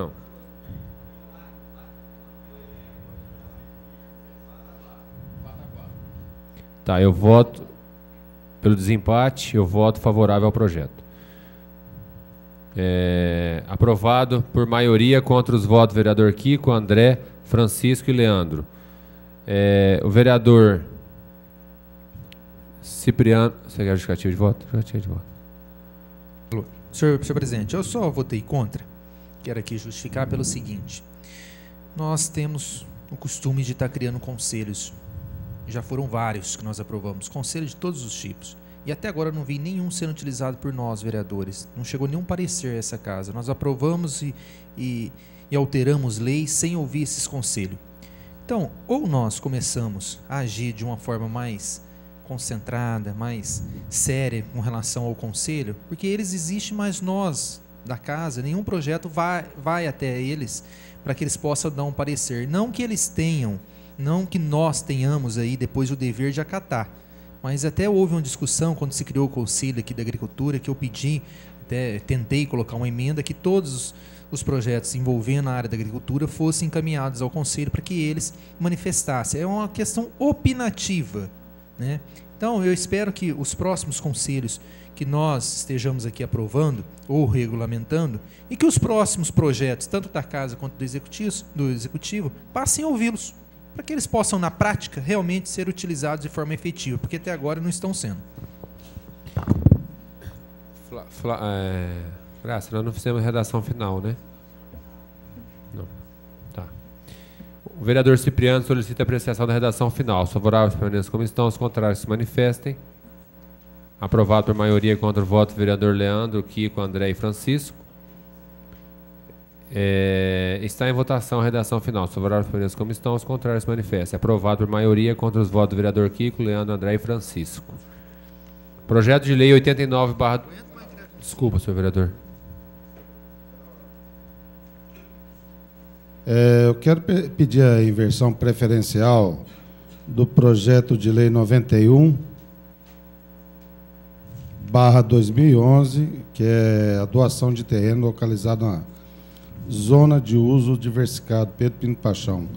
Não. Tá, eu voto pelo desempate, eu voto favorável ao projeto. Aprovado por maioria contra os votos do vereador Kiko, André, Francisco e Leandro. O vereador Cipriano... Você quer justificativa de voto? Justificativa de voto. Senhor presidente, eu só votei contra. Quero aqui justificar pelo seguinte. Nós temos o costume de estar criando conselhos. Já foram vários que nós aprovamos. Conselhos de todos os tipos. E até agora não vi nenhum sendo utilizado por nós, vereadores. Não chegou nenhum parecer a essa casa. Nós aprovamos e alteramos leis sem ouvir esses conselhos. Então, ou nós começamos a agir de uma forma mais concentrada, mais séria com relação ao conselho, porque eles existem, mas nós, da casa, nenhum projeto vai até eles para que eles possam dar um parecer. Não que eles tenham, não que nós tenhamos aí depois o dever de acatar. Mas até houve uma discussão quando se criou o Conselho aqui da Agricultura, que eu pedi, até tentei colocar uma emenda, que todos os projetos envolvendo a área da agricultura fossem encaminhados ao Conselho para que eles manifestassem. É uma questão opinativa, né? Então, eu espero que os próximos conselhos que nós estejamos aqui aprovando ou regulamentando, e que os próximos projetos, tanto da Casa quanto do Executivo, passem a ouvi-los, para que eles possam, na prática, realmente ser utilizados de forma efetiva, porque até agora não estão sendo. Graça, nós não fizemos a redação final, né? Não. Tá. O vereador Cipriano solicita a apreciação da redação final. Os favoráveis permaneçam como estão, os contrários se manifestem. Aprovado por maioria contra o voto do vereador Leandro, Kiko, André e Francisco. Está em votação a redação final. Os favoráveis permaneçam como estão, os contrários se manifestem. Aprovado por maioria contra os votos do vereador Kiko, Leandro, André e Francisco. Projeto de lei 89 barra... Desculpa, senhor vereador. Eu quero pedir a inversão preferencial do projeto de lei 91 barra 2011, que é a doação de terreno localizado na zona de uso diversificado Pedro Pinto Paixão,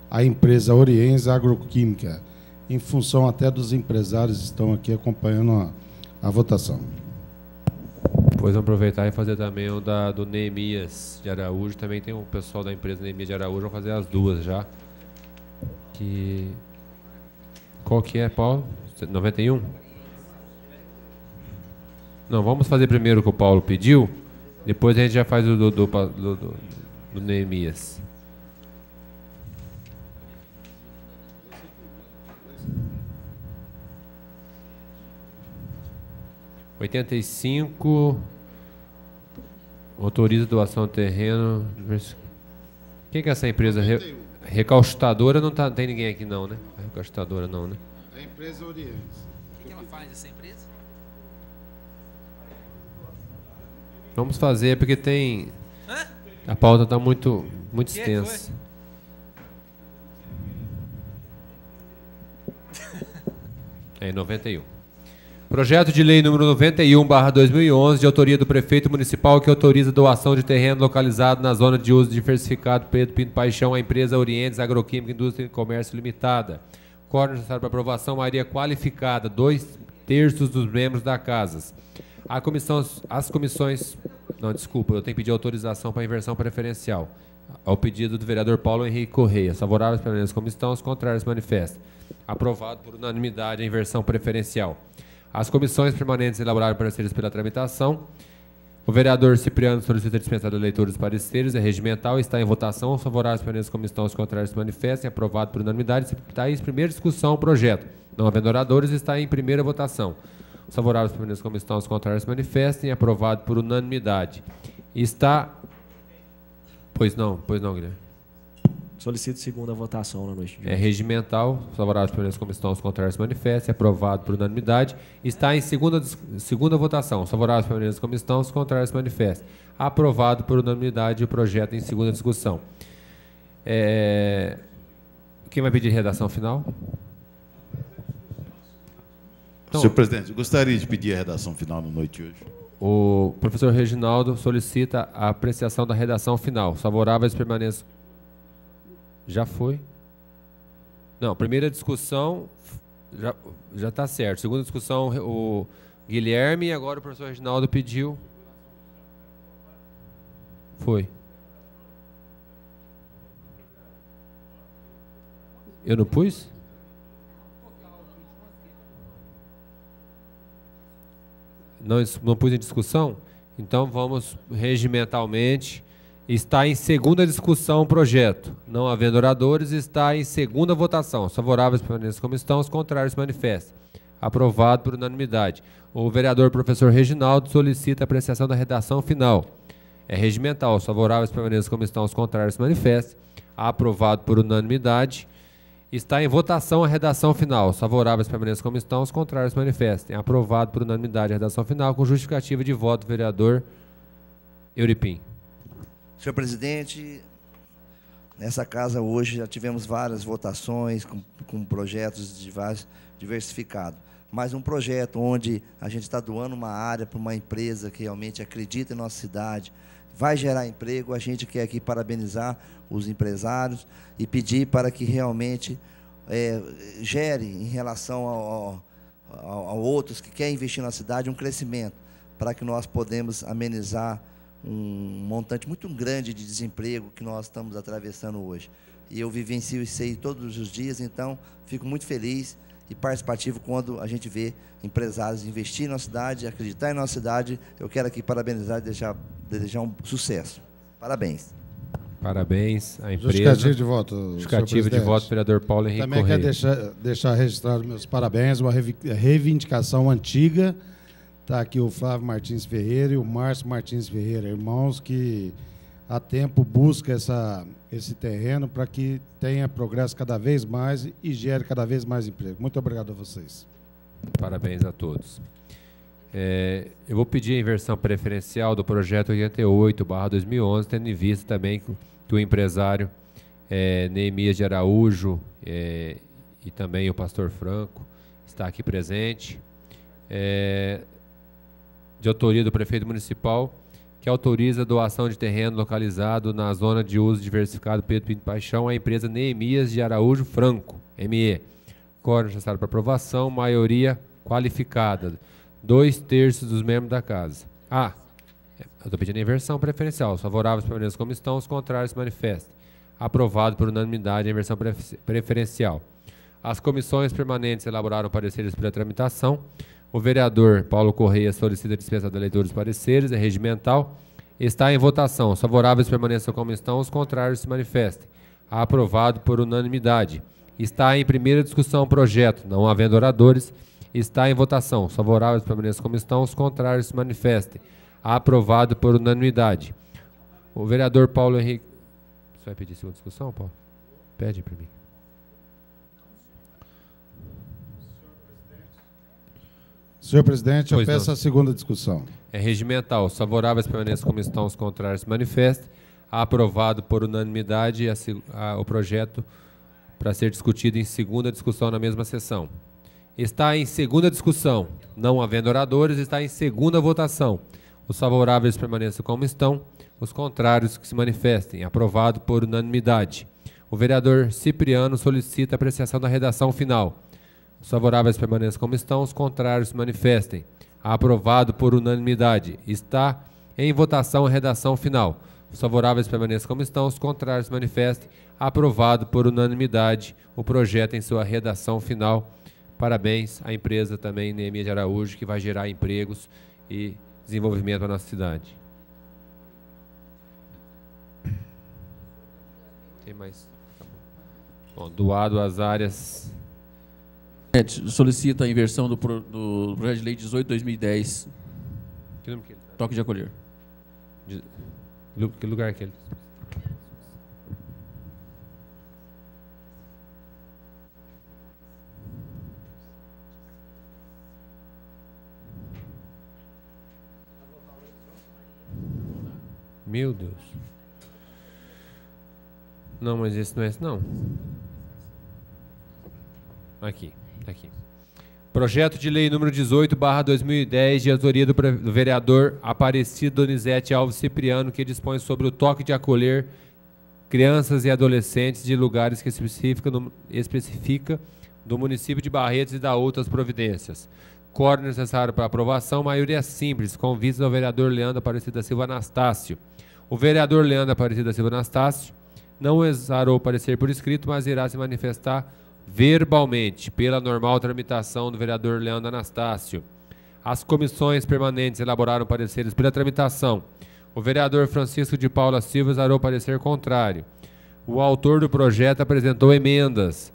a empresa Oriens Agroquímica, em função até dos empresários que estão aqui acompanhando a votação. Depois vamos aproveitar e fazer também o do Neemias de Araújo. Também tem um pessoal da empresa Neemias de Araújo, vamos fazer as duas já. Qual que é, Paulo? 91? Não, vamos fazer primeiro o que o Paulo pediu, depois a gente já faz o do Neemias. (85) autoriza doação de terreno. Quem que é essa empresa? Recaustadora não tem ninguém aqui não, né? Recaustadora não, né? A empresa Oriens. O que ela faz, essa empresa? Vamos fazer porque tem... A pauta está muito extensa. É 91. Projeto de lei número 91/2011, de autoria do prefeito municipal, que autoriza doação de terreno localizado na zona de uso diversificado Pedro Pinto Paixão, à empresa Orientes Agroquímica Indústria e Comércio Limitada. Quórum necessário para aprovação, maioria qualificada, 2/3 dos membros da casa. As comissões... Não, desculpa, eu tenho que pedir autorização para inversão preferencial. Ao pedido do vereador Paulo Henrique Correia. Os favoráveis permanecem como estão, os contrários se manifestam. Aprovado por unanimidade a inversão preferencial. As comissões permanentes elaboraram pareceres pela tramitação. O vereador Cipriano solicita a dispensa da leitura dos pareceres. É regimental, está em votação. Os favoráveis permanecem como estão, os contrários se manifestem. Aprovado por unanimidade. Está em primeira discussão o projeto. Não havendo oradores, está em primeira votação. Os favoráveis permanecem como estão, os contrários se manifestem. Aprovado por unanimidade. Está... Pois não, Guilherme. Solicito segunda votação na noite de hoje. É regimental, os favoráveis permanecem como estão, os contrários se manifestem. Aprovado por unanimidade. Está em segunda votação. Os favoráveis permanecem como estão, os contrários se manifestem. Aprovado por unanimidade o projeto em segunda discussão. Quem vai pedir redação final? Então, senhor presidente, eu gostaria de pedir a redação final na noite de hoje. O professor Reginaldo solicita a apreciação da redação final. Os favoráveis permaneçam. Já foi? Não, primeira discussão já está certo. Segunda discussão, o Guilherme, e agora o professor Reginaldo pediu. Foi. Eu não pus? Não pus em discussão? Então vamos regimentalmente. Está em segunda discussão o projeto. Não havendo oradores, está em segunda votação. Os favoráveis permaneçam como estão, os contrários se manifestam. Aprovado por unanimidade. O vereador professor Reginaldo solicita a apreciação da redação final. É regimental. Os favoráveis permaneçam como estão, os contrários se manifestam. Aprovado por unanimidade. Está em votação a redação final. Os favoráveis permaneçam como estão, os contrários se manifestem. Aprovado por unanimidade a redação final, com justificativa de voto do vereador Euripim. Senhor presidente, nessa casa hoje já tivemos várias votações com projetos diversificados. Mas um projeto onde a gente está doando uma área para uma empresa que realmente acredita em nossa cidade, vai gerar emprego, a gente quer aqui parabenizar os empresários e pedir para que realmente gere, em relação a outros que querem investir na cidade, um crescimento, para que nós podemos amenizar um montante muito grande de desemprego que nós estamos atravessando hoje. E eu vivencio isso aí todos os dias, então fico muito feliz e participativo quando a gente vê empresários investir na cidade, acreditar em nossa cidade. Eu quero aqui parabenizar e desejar um sucesso. Parabéns. Parabéns à empresa. Justificativa de voto. Justificativa de voto, vereador Paulo Henrique Também Correia. quero deixar registrado meus parabéns, uma reivindicação antiga. Está aqui o Flávio Martins Ferreira e o Márcio Martins Ferreira, irmãos que há tempo buscam esse terreno para que tenha progresso cada vez mais e gere cada vez mais emprego. Muito obrigado a vocês. Parabéns a todos. Eu vou pedir a inversão preferencial do projeto 88/2011, tendo em vista também que o empresário Neemias de Araújo e também o pastor Franco está aqui presente. De autoria do prefeito municipal, que autoriza a doação de terreno localizado na zona de uso diversificado Pedro Pinto Paixão à empresa Neemias de Araújo Franco, ME. Quórum necessário para aprovação, maioria qualificada, 2/3 dos membros da casa. Eu estou pedindo a inversão preferencial. Os favoráveis permaneçam como estão, os contrários se manifestem. Aprovado por unanimidade a inversão preferencial. As comissões permanentes elaboraram pareceres pela tramitação. O vereador Paulo Correia solicita a dispensa da leitura dos pareceres, é regimental. Está em votação. Os favoráveis permaneçam como estão, os contrários se manifestem. Aprovado por unanimidade. Está em primeira discussão o projeto, não havendo oradores. Está em votação. Os favoráveis permaneçam como estão, os contrários se manifestem. Aprovado por unanimidade. O vereador Paulo Henrique... Você vai pedir segunda discussão, Paulo? Pede para mim. Senhor presidente, eu Pois peço não. a segunda discussão. É regimental. Os favoráveis permaneçam como estão, os contrários se manifestem. Aprovado por unanimidade o projeto para ser discutido em segunda discussão na mesma sessão. Está em segunda discussão. Não havendo oradores, está em segunda votação. Os favoráveis permaneçam como estão, os contrários que se manifestem. Aprovado por unanimidade. O vereador Cipriano solicita a apreciação da redação final. Os favoráveis permaneçam como estão, os contrários se manifestem. Aprovado por unanimidade. Está em votação a redação final. Os favoráveis permaneçam como estão, os contrários se manifestem. Aprovado por unanimidade o projeto em sua redação final. Parabéns à empresa também, Neemias de Araújo, que vai gerar empregos e desenvolvimento para a nossa cidade. Tem mais? Tá bom. Bom, doado às áreas... Solicita a inversão do projeto de lei 18/2010, Que número que ele tá? toque de acolher. Que lugar que ele? Meu Deus. Não, mas esse não é esse não. Aqui, aqui. Projeto de lei número 18/2010, de autoria do vereador Aparecido Donizete Alves Cipriano, que dispõe sobre o toque de acolher crianças e adolescentes de lugares que especifica do município de Barretos e da outras providências. Quórum necessário para aprovação, maioria simples, com vistas ao vereador Leandro Aparecido da Silva Anastácio. O vereador Leandro Aparecido da Silva Anastácio não exarou o parecer por escrito, mas irá se manifestar verbalmente, pela normal tramitação do vereador Leandro Anastácio. As comissões permanentes elaboraram pareceres pela tramitação. O vereador Francisco de Paula Silva exarou parecer contrário. O autor do projeto apresentou emendas.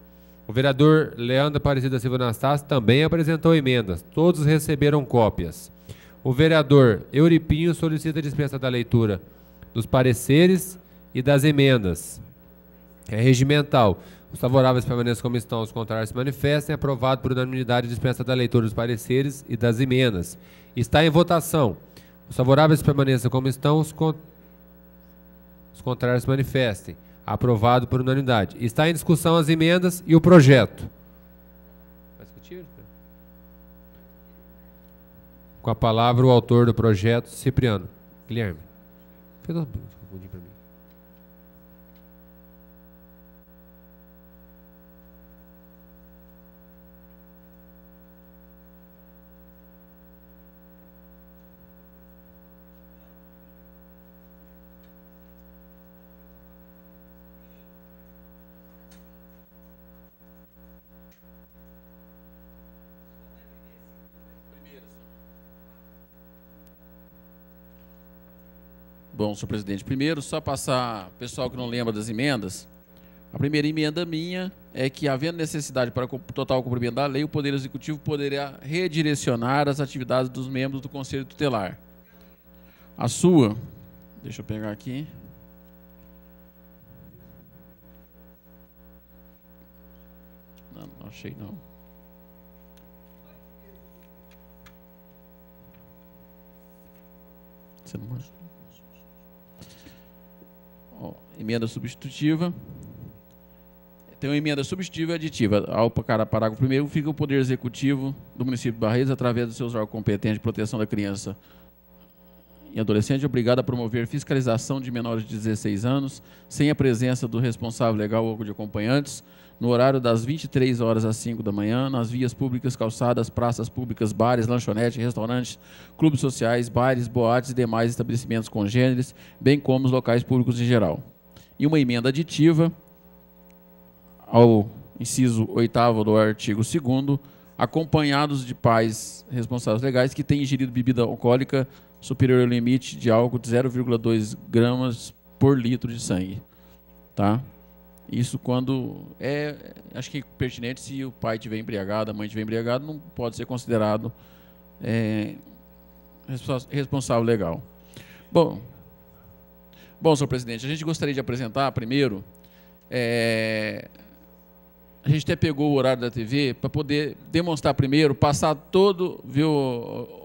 O vereador Leandro Aparecido da Silva Anastácio também apresentou emendas. Todos receberam cópias. O vereador Euripinho solicita a dispensa da leitura dos pareceres e das emendas. É regimental. Os favoráveis permaneçam como estão, os contrários se manifestem. Aprovado por unanimidade a dispensa da leitura dos pareceres e das emendas. Está em votação. Os favoráveis permaneçam como estão, os contrários se manifestem. Aprovado por unanimidade. Está em discussão as emendas e o projeto. Vai discutir? Com a palavra o autor do projeto, Cipriano. Guilherme. Fez uma pergunta para mim. Bom, senhor presidente, primeiro, só passar, pessoal que não lembra das emendas, a primeira emenda minha é que, havendo necessidade para o total cumprimento da lei, o Poder Executivo poderá redirecionar as atividades dos membros do Conselho Tutelar. A sua, deixa eu pegar aqui. Não achei, não. Você não manja? Emenda substitutiva. Tem uma emenda substitutiva e aditiva. Ao parágrafo 1º, fica o Poder Executivo do município de Barretos, através dos seus órgãos competentes de proteção da criança e adolescente, obrigado a promover fiscalização de menores de 16 anos, sem a presença do responsável legal ou de acompanhantes, no horário das 23 horas às 5 da manhã, nas vias públicas, calçadas, praças públicas, bares, lanchonetes, restaurantes, clubes sociais, bares, boates e demais estabelecimentos congêneres, bem como os locais públicos em geral. E uma emenda aditiva ao inciso 8º do artigo 2º, acompanhados de pais responsáveis legais que tenham ingerido bebida alcoólica superior ao limite de álcool de 0,2 gramas por litro de sangue. Tá? Isso quando acho que é pertinente, se o pai estiver embriagado, a mãe estiver embriagada, não pode ser considerado responsável legal. Bom, senhor presidente, a gente gostaria de apresentar primeiro, a gente até pegou o horário da TV para poder demonstrar primeiro, passar todo, viu,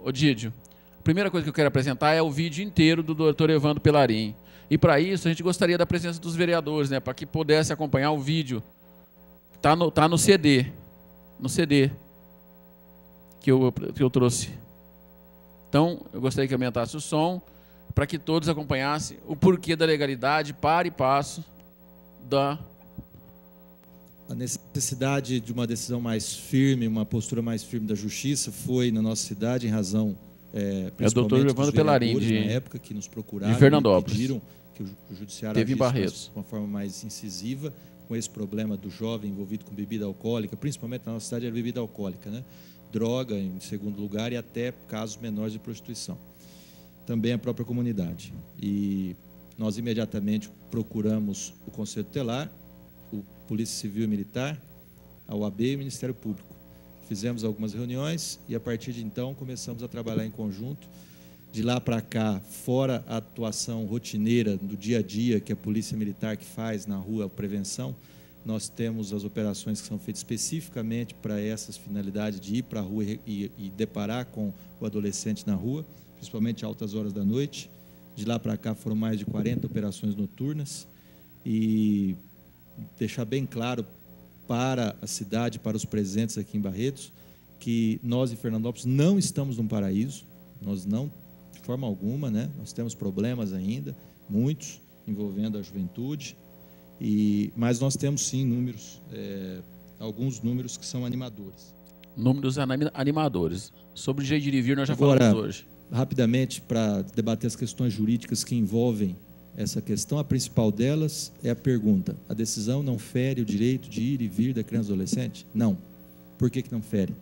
Odídio? A primeira coisa que eu quero apresentar é o vídeo inteiro do doutor Evandro Pelarim. E para isso a gente gostaria da presença dos vereadores, né, para que pudesse acompanhar o vídeo. Tá no CD que eu trouxe. Então, eu gostaria que aumentasse o som, para que todos acompanhassem o porquê da legalidade, para e passo da... A necessidade de uma decisão mais firme, uma postura mais firme da Justiça foi na nossa cidade, em razão, principalmente dos Evandro Pelarim, na época, que nos procuraram de Fernandópolis, e pediram que o Judiciário teve agisse de uma forma mais incisiva com esse problema do jovem envolvido com bebida alcoólica, principalmente na nossa cidade era bebida alcoólica, né? Droga em segundo lugar e até casos menores de prostituição. Também a própria comunidade. E nós imediatamente procuramos o Conselho Tutelar, o Polícia Civil e Militar, a OAB e o Ministério Público. Fizemos algumas reuniões e, a partir de então, começamos a trabalhar em conjunto. De lá para cá, fora a atuação rotineira do dia a dia que a Polícia Militar que faz na rua, a prevenção, nós temos as operações que são feitas especificamente para essas finalidades de ir para a rua e deparar com o adolescente na rua, principalmente altas horas da noite. De lá para cá foram mais de 40 operações noturnas e deixar bem claro para a cidade, para os presentes aqui em Barretos, que nós em Fernandópolis não estamos num paraíso, nós não, de forma alguma, né? Nós temos problemas ainda, muitos, envolvendo a juventude, mas nós temos sim números, alguns números que são animadores. Números animadores. Sobre o jeito de vir, nós já Agora, falamos hoje. Rapidamente, para debater as questões jurídicas que envolvem essa questão, a principal delas é a pergunta: a decisão não fere o direito de ir e vir da criança e adolescente? Não. Por que não fere?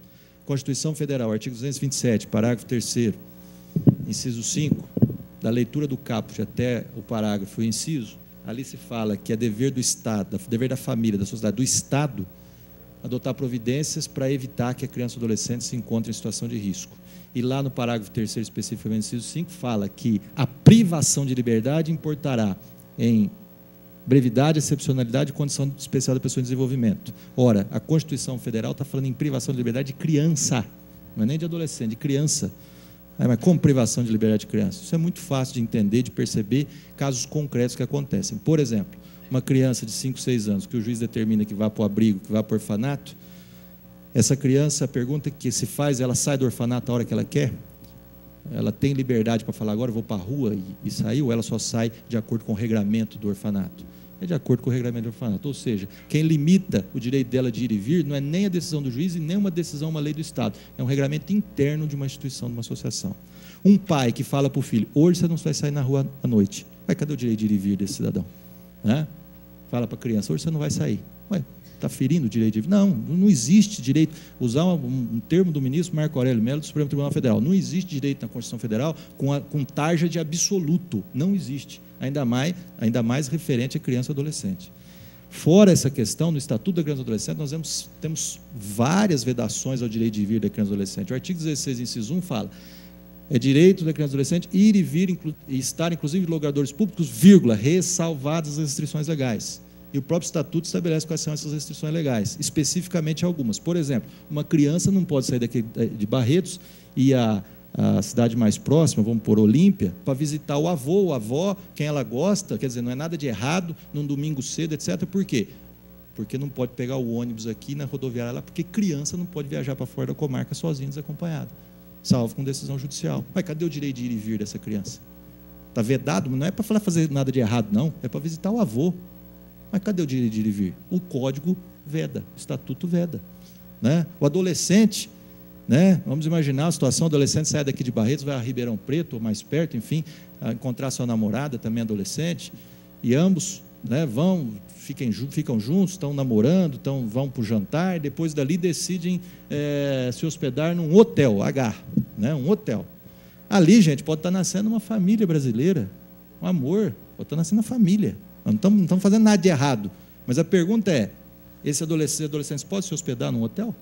Constituição Federal, artigo 227, parágrafo 3º, inciso 5, da leitura do caput até o parágrafo inciso, ali se fala que é dever do Estado, dever da família, da sociedade, do Estado, adotar providências para evitar que a criança ou adolescente se encontre em situação de risco. E lá no parágrafo 3º, especificamente inciso 5, fala que a privação de liberdade importará em brevidade, excepcionalidade e condição especial da pessoa em desenvolvimento. Ora, a Constituição Federal está falando em privação de liberdade de criança, não é nem de adolescente, de criança. Mas como privação de liberdade de criança? Isso é muito fácil de entender, de perceber casos concretos que acontecem. Por exemplo, uma criança de 5, 6 anos, que o juiz determina que vá para o abrigo, que vá para o orfanato, essa criança, a pergunta que se faz, ela sai do orfanato a hora que ela quer? Ela tem liberdade para falar, agora eu vou para a rua e sair, ou ela só sai de acordo com o regramento do orfanato? É de acordo com o regramento do orfanato. Ou seja, quem limita o direito dela de ir e vir não é nem a decisão do juiz e nem uma decisão, uma lei do Estado. É um regramento interno de uma instituição, de uma associação. Um pai que fala para o filho, hoje você não vai sair na rua à noite. Mas cadê o direito de ir e vir desse cidadão? Fala para a criança, hoje você não vai sair. Ué, está ferindo o direito de ir? Não existe direito. Usar um termo do ministro Marco Aurélio Mello do Supremo Tribunal Federal. Não existe direito na Constituição Federal com tarja de absoluto. Não existe. Ainda mais referente a criança e adolescente. Fora essa questão, no Estatuto da Criança e Adolescente, nós temos várias vedações ao direito de vir da criança e adolescente. O artigo 16, inciso 1, fala: é direito da criança e adolescente ir e vir e estar, inclusive, em lugares públicos, ressalvadas as restrições legais. E o próprio Estatuto estabelece quais são essas restrições legais, especificamente algumas. Por exemplo, uma criança não pode sair daqui de Barretos e a cidade mais próxima, vamos por Olímpia, para visitar o avô ou a avó, quem ela gosta, quer dizer, não é nada de errado, num domingo cedo, etc. Por quê? Porque não pode pegar o ônibus aqui na rodoviária lá, porque criança não pode viajar para fora da comarca sozinha, desacompanhada, salvo com decisão judicial. Mas cadê o direito de ir e vir dessa criança? Está vedado, não é para fazer nada de errado, não, é para visitar o avô. Mas cadê o direito de ir e vir? O código veda, o estatuto veda. O adolescente, vamos imaginar a situação: o adolescente sai daqui de Barretos, vai a Ribeirão Preto, ou mais perto, enfim, encontrar sua namorada, também adolescente, e ambos ficam juntos, estão namorando, vão para o jantar, depois dali decidem se hospedar num hotel, um hotel. Ali, gente, pode estar nascendo uma família brasileira, um amor, pode estar nascendo uma família. Não estamos fazendo nada de errado. Mas a pergunta é: esses adolescentes podem se hospedar num hotel?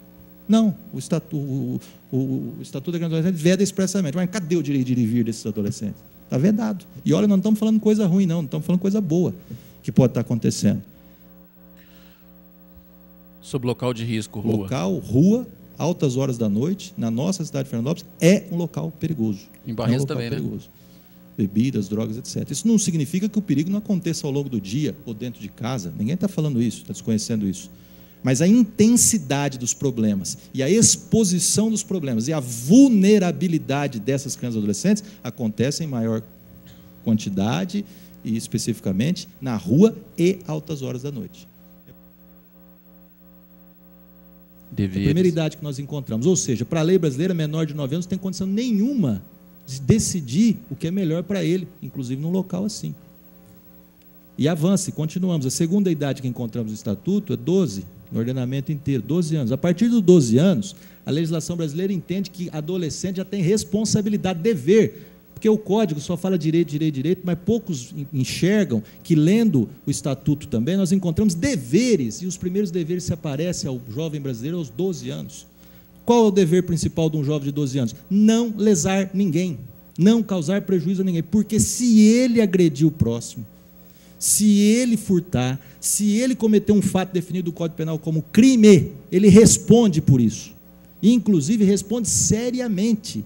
Não. O Estatuto da Criança e Adolescente veda expressamente. Mas cadê o direito de ir e vir desses adolescentes? Está vedado. E olha, não estamos falando coisa ruim, não estamos falando coisa boa que pode estar acontecendo. Sobre local de risco, rua. Rua, altas horas da noite, na nossa cidade de Fernandópolis, é um local perigoso. Em Barretos também, perigoso. Bebidas, drogas, etc. Isso não significa que o perigo não aconteça ao longo do dia ou dentro de casa. Ninguém está falando isso, está desconhecendo isso. Mas a intensidade dos problemas e a exposição dos problemas e a vulnerabilidade dessas crianças e adolescentes acontece em maior quantidade e especificamente na rua e altas horas da noite. A primeira idade que nós encontramos. Ou seja, para a lei brasileira, menor de 9 anos não tem condição nenhuma de decidir o que é melhor para ele, inclusive num local assim. E avance, continuamos. A segunda idade que encontramos no Estatuto é 12, no ordenamento inteiro, 12 anos. A partir dos 12 anos, a legislação brasileira entende que adolescente já tem responsabilidade, dever, porque o Código só fala direito, mas poucos enxergam que, lendo o Estatuto também, nós encontramos deveres, e os primeiros deveres se aparecem ao jovem brasileiro aos 12 anos. Qual é o dever principal de um jovem de 12 anos? Não lesar ninguém, não causar prejuízo a ninguém, porque se ele agredir o próximo, se ele furtar, se ele cometer um fato definido no Código Penal como crime, ele responde por isso, e inclusive responde seriamente.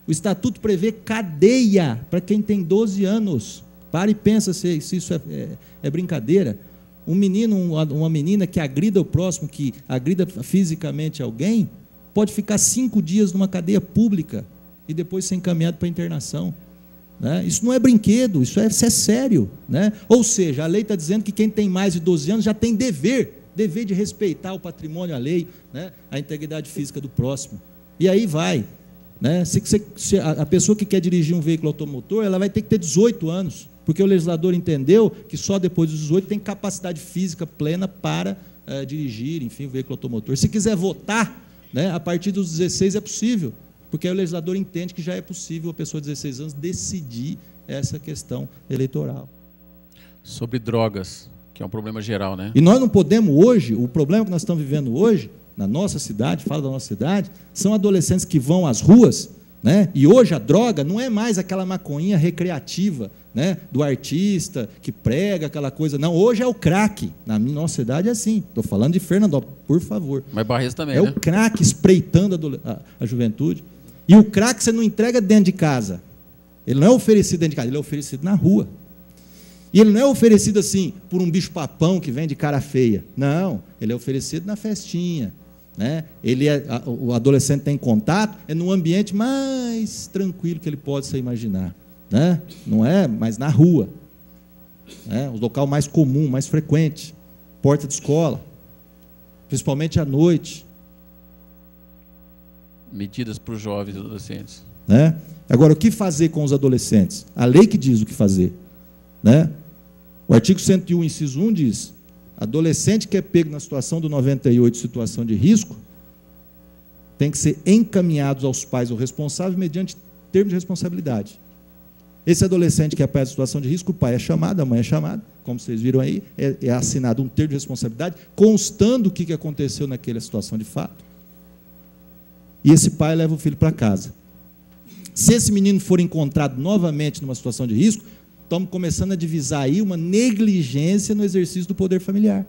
O Estatuto prevê cadeia para quem tem 12 anos. Para e pensa se isso é brincadeira. Um menino, uma menina que agrida o próximo, que agrida fisicamente alguém, pode ficar 5 dias numa cadeia pública e depois ser encaminhado para internação. Né? Isso não é brinquedo, isso é sério. Né? Ou seja, a lei está dizendo que quem tem mais de 12 anos já tem dever de respeitar o patrimônio alheio, né? A integridade física do próximo. E aí vai. Né? Se a pessoa que quer dirigir um veículo automotor, ela vai ter que ter 18 anos, porque o legislador entendeu que só depois dos 18 tem capacidade física plena para dirigir, enfim, o veículo automotor. Se quiser votar, né, a partir dos 16 é possível, porque aí o legislador entende que já é possível a pessoa de 16 anos decidir essa questão eleitoral. Sobre drogas, que é um problema geral, né? E nós não podemos hoje, o problema que nós estamos vivendo hoje, na nossa cidade, fala da nossa cidade, são adolescentes que vão às ruas, né? E hoje a droga não é mais aquela maconhinha recreativa, né, do artista que prega aquela coisa. Não, hoje é o crack. Na nossa cidade é assim. Estou falando de Fernandópolis, por favor. Mas Barretos também, é né? o crack espreitando a juventude. E o crack você não entrega dentro de casa. Ele não é oferecido dentro de casa, ele é oferecido na rua. E ele não é oferecido assim por um bicho-papão que vem de cara feia. Não, ele é oferecido na festinha. Né? O adolescente tem contato, é num ambiente mais tranquilo que ele pode se imaginar. Né? Não é, mas na rua. Né? O local mais comum, mais frequente. Porta de escola. Principalmente à noite. Medidas para os jovens e adolescentes. Né? Agora, o que fazer com os adolescentes? A lei que diz o que fazer. Né? O artigo 101, inciso 1 diz: adolescente que é pego na situação do 98, situação de risco, tem que ser encaminhados aos pais ou responsáveis mediante termo de responsabilidade. Esse adolescente que é pai de situação de risco, o pai é chamado, a mãe é chamada, como vocês viram aí, é assinado um termo de responsabilidade, constando o que aconteceu naquela situação de fato. E esse pai leva o filho para casa. Se esse menino for encontrado novamente numa situação de risco, estamos começando a divisar aí uma negligência no exercício do poder familiar,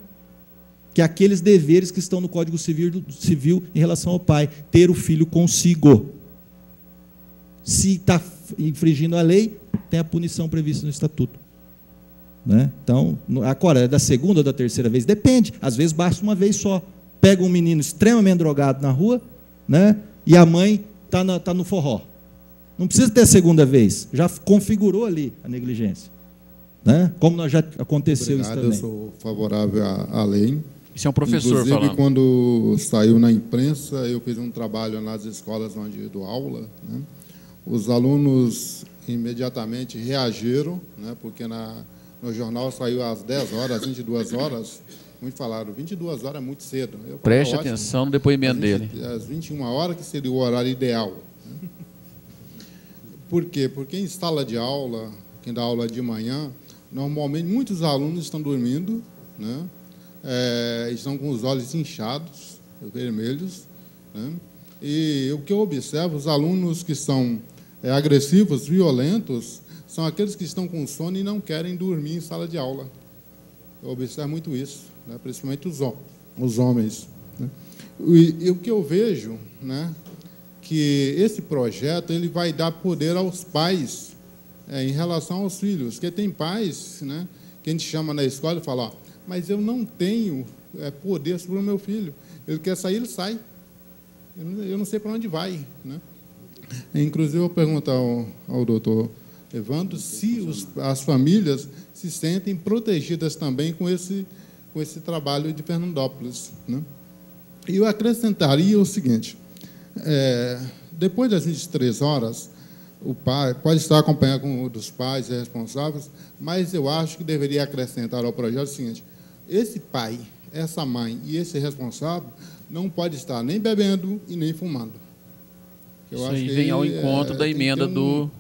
que é aqueles deveres que estão no Código Civil em relação ao pai, ter o filho consigo. Se está infringindo a lei, tem a punição prevista no Estatuto. Né? Então, agora, é da segunda ou da terceira vez? Depende. Às vezes basta uma vez só. Pega um menino extremamente drogado na rua, né? E a mãe está no forró. Não precisa ter a segunda vez. Já configurou ali a negligência. Né? Como já aconteceu. Obrigado, isso também. Eu sou favorável à lei. Isso é um professor Inclusive, falando. Quando saiu na imprensa, eu fiz um trabalho nas escolas onde eu dou aula, né? Os alunos imediatamente reagiram, né? Porque no jornal saiu às 10 horas, às 22 horas, muitos falaram, 22 horas é muito cedo. Preste atenção no depoimento dele. Às 21 horas, que seria o horário ideal. Né? Por quê? Porque em sala de aula, quem dá aula de manhã, normalmente muitos alunos estão dormindo, né? Estão com os olhos inchados, vermelhos, né? E o que eu observo, os alunos que são agressivos, violentos, são aqueles que estão com sono e não querem dormir em sala de aula. Eu observo muito isso, né? Principalmente os homens. Né? E o que eu vejo, né, que esse projeto ele vai dar poder aos pais em relação aos filhos, porque tem pais, né, que a gente chama na escola e fala, mas eu não tenho poder sobre o meu filho. Ele quer sair, ele sai. Eu não sei para onde vai. Né? Inclusive, eu pergunto ao doutor Evandro se as famílias se sentem protegidas também com esse trabalho de Fernandópolis. Né? E eu acrescentaria o seguinte, depois das 23 horas, o pai pode estar acompanhado com um dos pais responsáveis, mas eu acho que deveria acrescentar ao projeto o seguinte, esse pai, essa mãe e esse responsável não pode estar nem bebendo e nem fumando. Isso aí vem ao encontro da emenda do...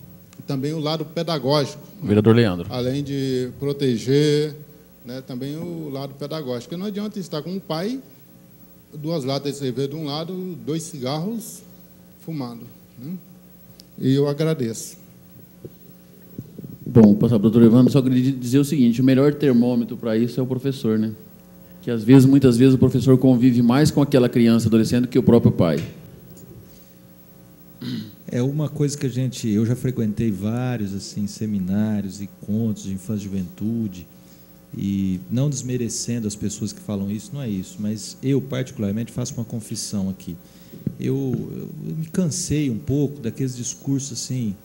Também o lado pedagógico. Vereador Leandro. Além de proteger, né, também o lado pedagógico. Porque não adianta estar com o pai, 2 latas de cerveja de um lado, 2 cigarros fumando. Né? E eu agradeço. Bom, passar para o doutor Evandro, só queria dizer o seguinte, o melhor termômetro para isso é o professor, né? Que muitas vezes o professor convive mais com aquela criança, adolescente, do que o próprio pai. É uma coisa que eu já frequentei vários assim seminários, encontros de infância e juventude, E não desmerecendo as pessoas que falam isso, não é isso, mas eu, particularmente, faço uma confissão aqui. Eu me cansei um pouco daqueles discursos assim,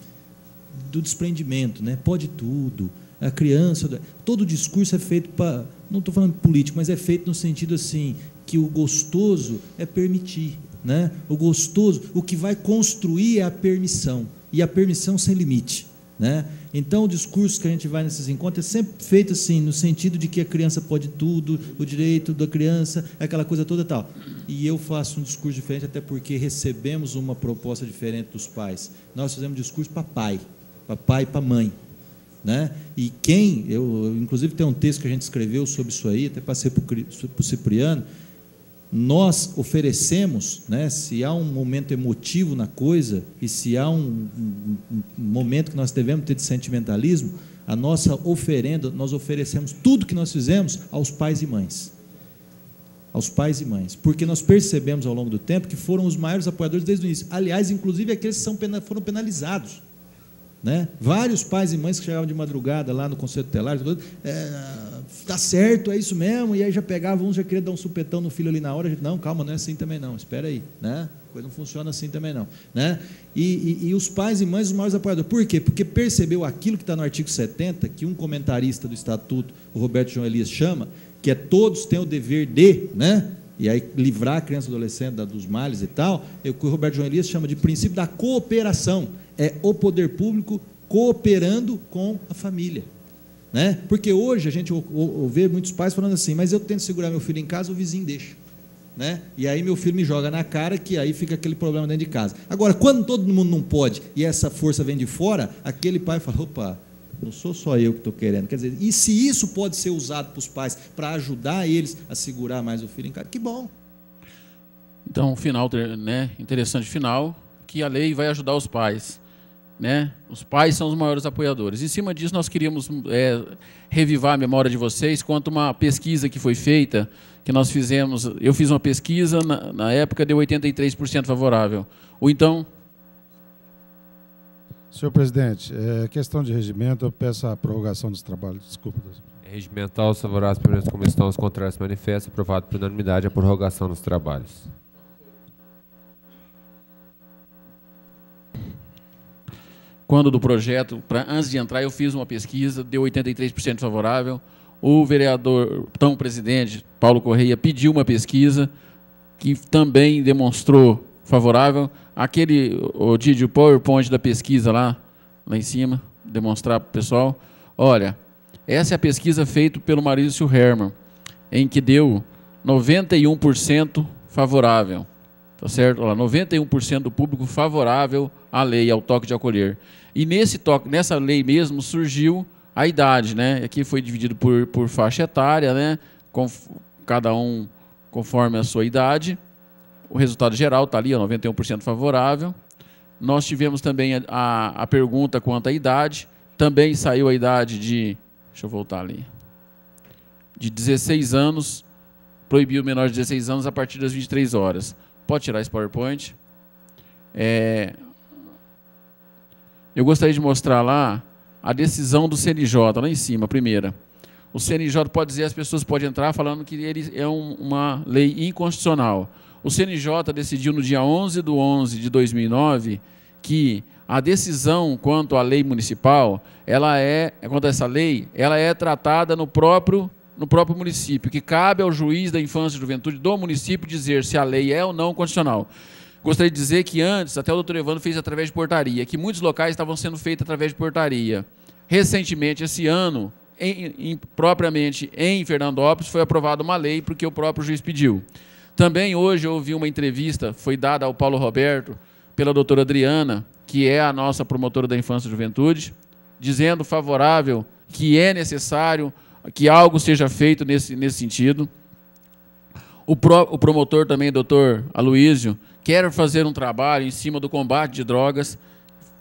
do desprendimento, né? Pode tudo, a criança... Todo discurso é feito para... Não estou falando político, mas é feito no sentido assim, que o gostoso é permitir, né? O gostoso, o que vai construir é a permissão, e a permissão sem limite, né? Então, o discurso que a gente vai nesses encontros é sempre feito assim, no sentido de que a criança pode tudo, o direito da criança, aquela coisa toda e tal. E eu faço um discurso diferente, até porque recebemos uma proposta diferente dos pais. Nós fazemos discurso para pai e para mãe, né? E eu inclusive tem um texto que a gente escreveu sobre isso aí, até passei para o Cipriano. Nós oferecemos, né, se há um momento emotivo na coisa e se há um momento que nós devemos ter de sentimentalismo, a nossa oferenda, nós oferecemos tudo que nós fizemos aos pais e mães. Aos pais e mães. Porque nós percebemos ao longo do tempo que foram os maiores apoiadores desde o início. Aliás, inclusive aqueles que foram penalizados. Né? Vários pais e mães que chegavam de madrugada lá no Conselho Tutelar, tá certo, é isso mesmo, e aí já pegavam, já queria dar um supetão no filho ali na hora, a gente, não, calma, não é assim também não, espera aí, né? A coisa não funciona assim também não, né? E os pais e mães, os maiores apoiadores, por quê? Porque percebeu aquilo que está no artigo 70, que um comentarista do Estatuto, o Roberto João Elias, chama, que é todos têm o dever de, né? E aí livrar a criança e adolescente dos males e tal, o que o Roberto João Elias chama de princípio da cooperação, é o poder público cooperando com a família, né? Porque hoje a gente ouve muitos pais falando assim, mas eu tento segurar meu filho em casa, o vizinho deixa, né? E aí meu filho me joga na cara, que aí fica aquele problema dentro de casa. Agora, quando todo mundo não pode e essa força vem de fora, aquele pai fala, opa, não sou só eu que estou querendo. Quer dizer, e se isso pode ser usado para os pais para ajudar eles a segurar mais o filho em casa, que bom. Então, final, né, interessante final, que a lei vai ajudar os pais, né? Os pais são os maiores apoiadores. Em cima disso, nós queríamos revivar a memória de vocês quanto a uma pesquisa que foi feita, que nós fizemos. Eu fiz uma pesquisa, na época deu 83% favorável. Ou então... Senhor presidente, questão de regimento, eu peço a prorrogação dos trabalhos. Desculpa. Regimental, os favoráveis permanentes como estão, os contrários se manifestam. Aprovado por unanimidade a prorrogação dos trabalhos. Quando do projeto, antes de entrar, eu fiz uma pesquisa, deu 83% favorável. O vereador, então presidente, Paulo Correia, pediu uma pesquisa que também demonstrou favorável. O Didi, o PowerPoint da pesquisa lá em cima, demonstrar para o pessoal. Olha, essa é a pesquisa feita pelo Maurício Herman, em que deu 91% favorável. Tá certo? Olha, 91% do público favorável à lei, ao toque de acolher. E nessa lei mesmo surgiu a idade, né? Aqui foi dividido por faixa etária, né? Cada um conforme a sua idade. O resultado geral está ali, 91% favorável. Nós tivemos também a pergunta quanto à idade. Também saiu a idade de... Deixa eu voltar ali. De 16 anos. Proibiu o menor de 16 anos a partir das 23 horas. Pode tirar esse PowerPoint. Eu gostaria de mostrar lá a decisão do CNJ, lá em cima, a primeira. O CNJ pode dizer, as pessoas podem entrar falando que ele é uma lei inconstitucional. O CNJ decidiu no dia 11/11/2009 que a decisão quanto à lei municipal, quanto a essa lei, ela é tratada no próprio município, que cabe ao juiz da infância e juventude do município dizer se a lei é ou não constitucional. Gostaria de dizer que antes, até o doutor Evandro fez através de portaria, que muitos locais estavam sendo feitos através de portaria. Recentemente, esse ano, propriamente em Fernandópolis, foi aprovada uma lei porque o próprio juiz pediu. Também hoje eu ouvi uma entrevista, foi dada ao Paulo Roberto, pela doutora Adriana, que é a nossa promotora da infância e juventude, dizendo favorável que é necessário que algo seja feito nesse sentido. O promotor também, doutor Aloísio, quer fazer um trabalho em cima do combate de drogas,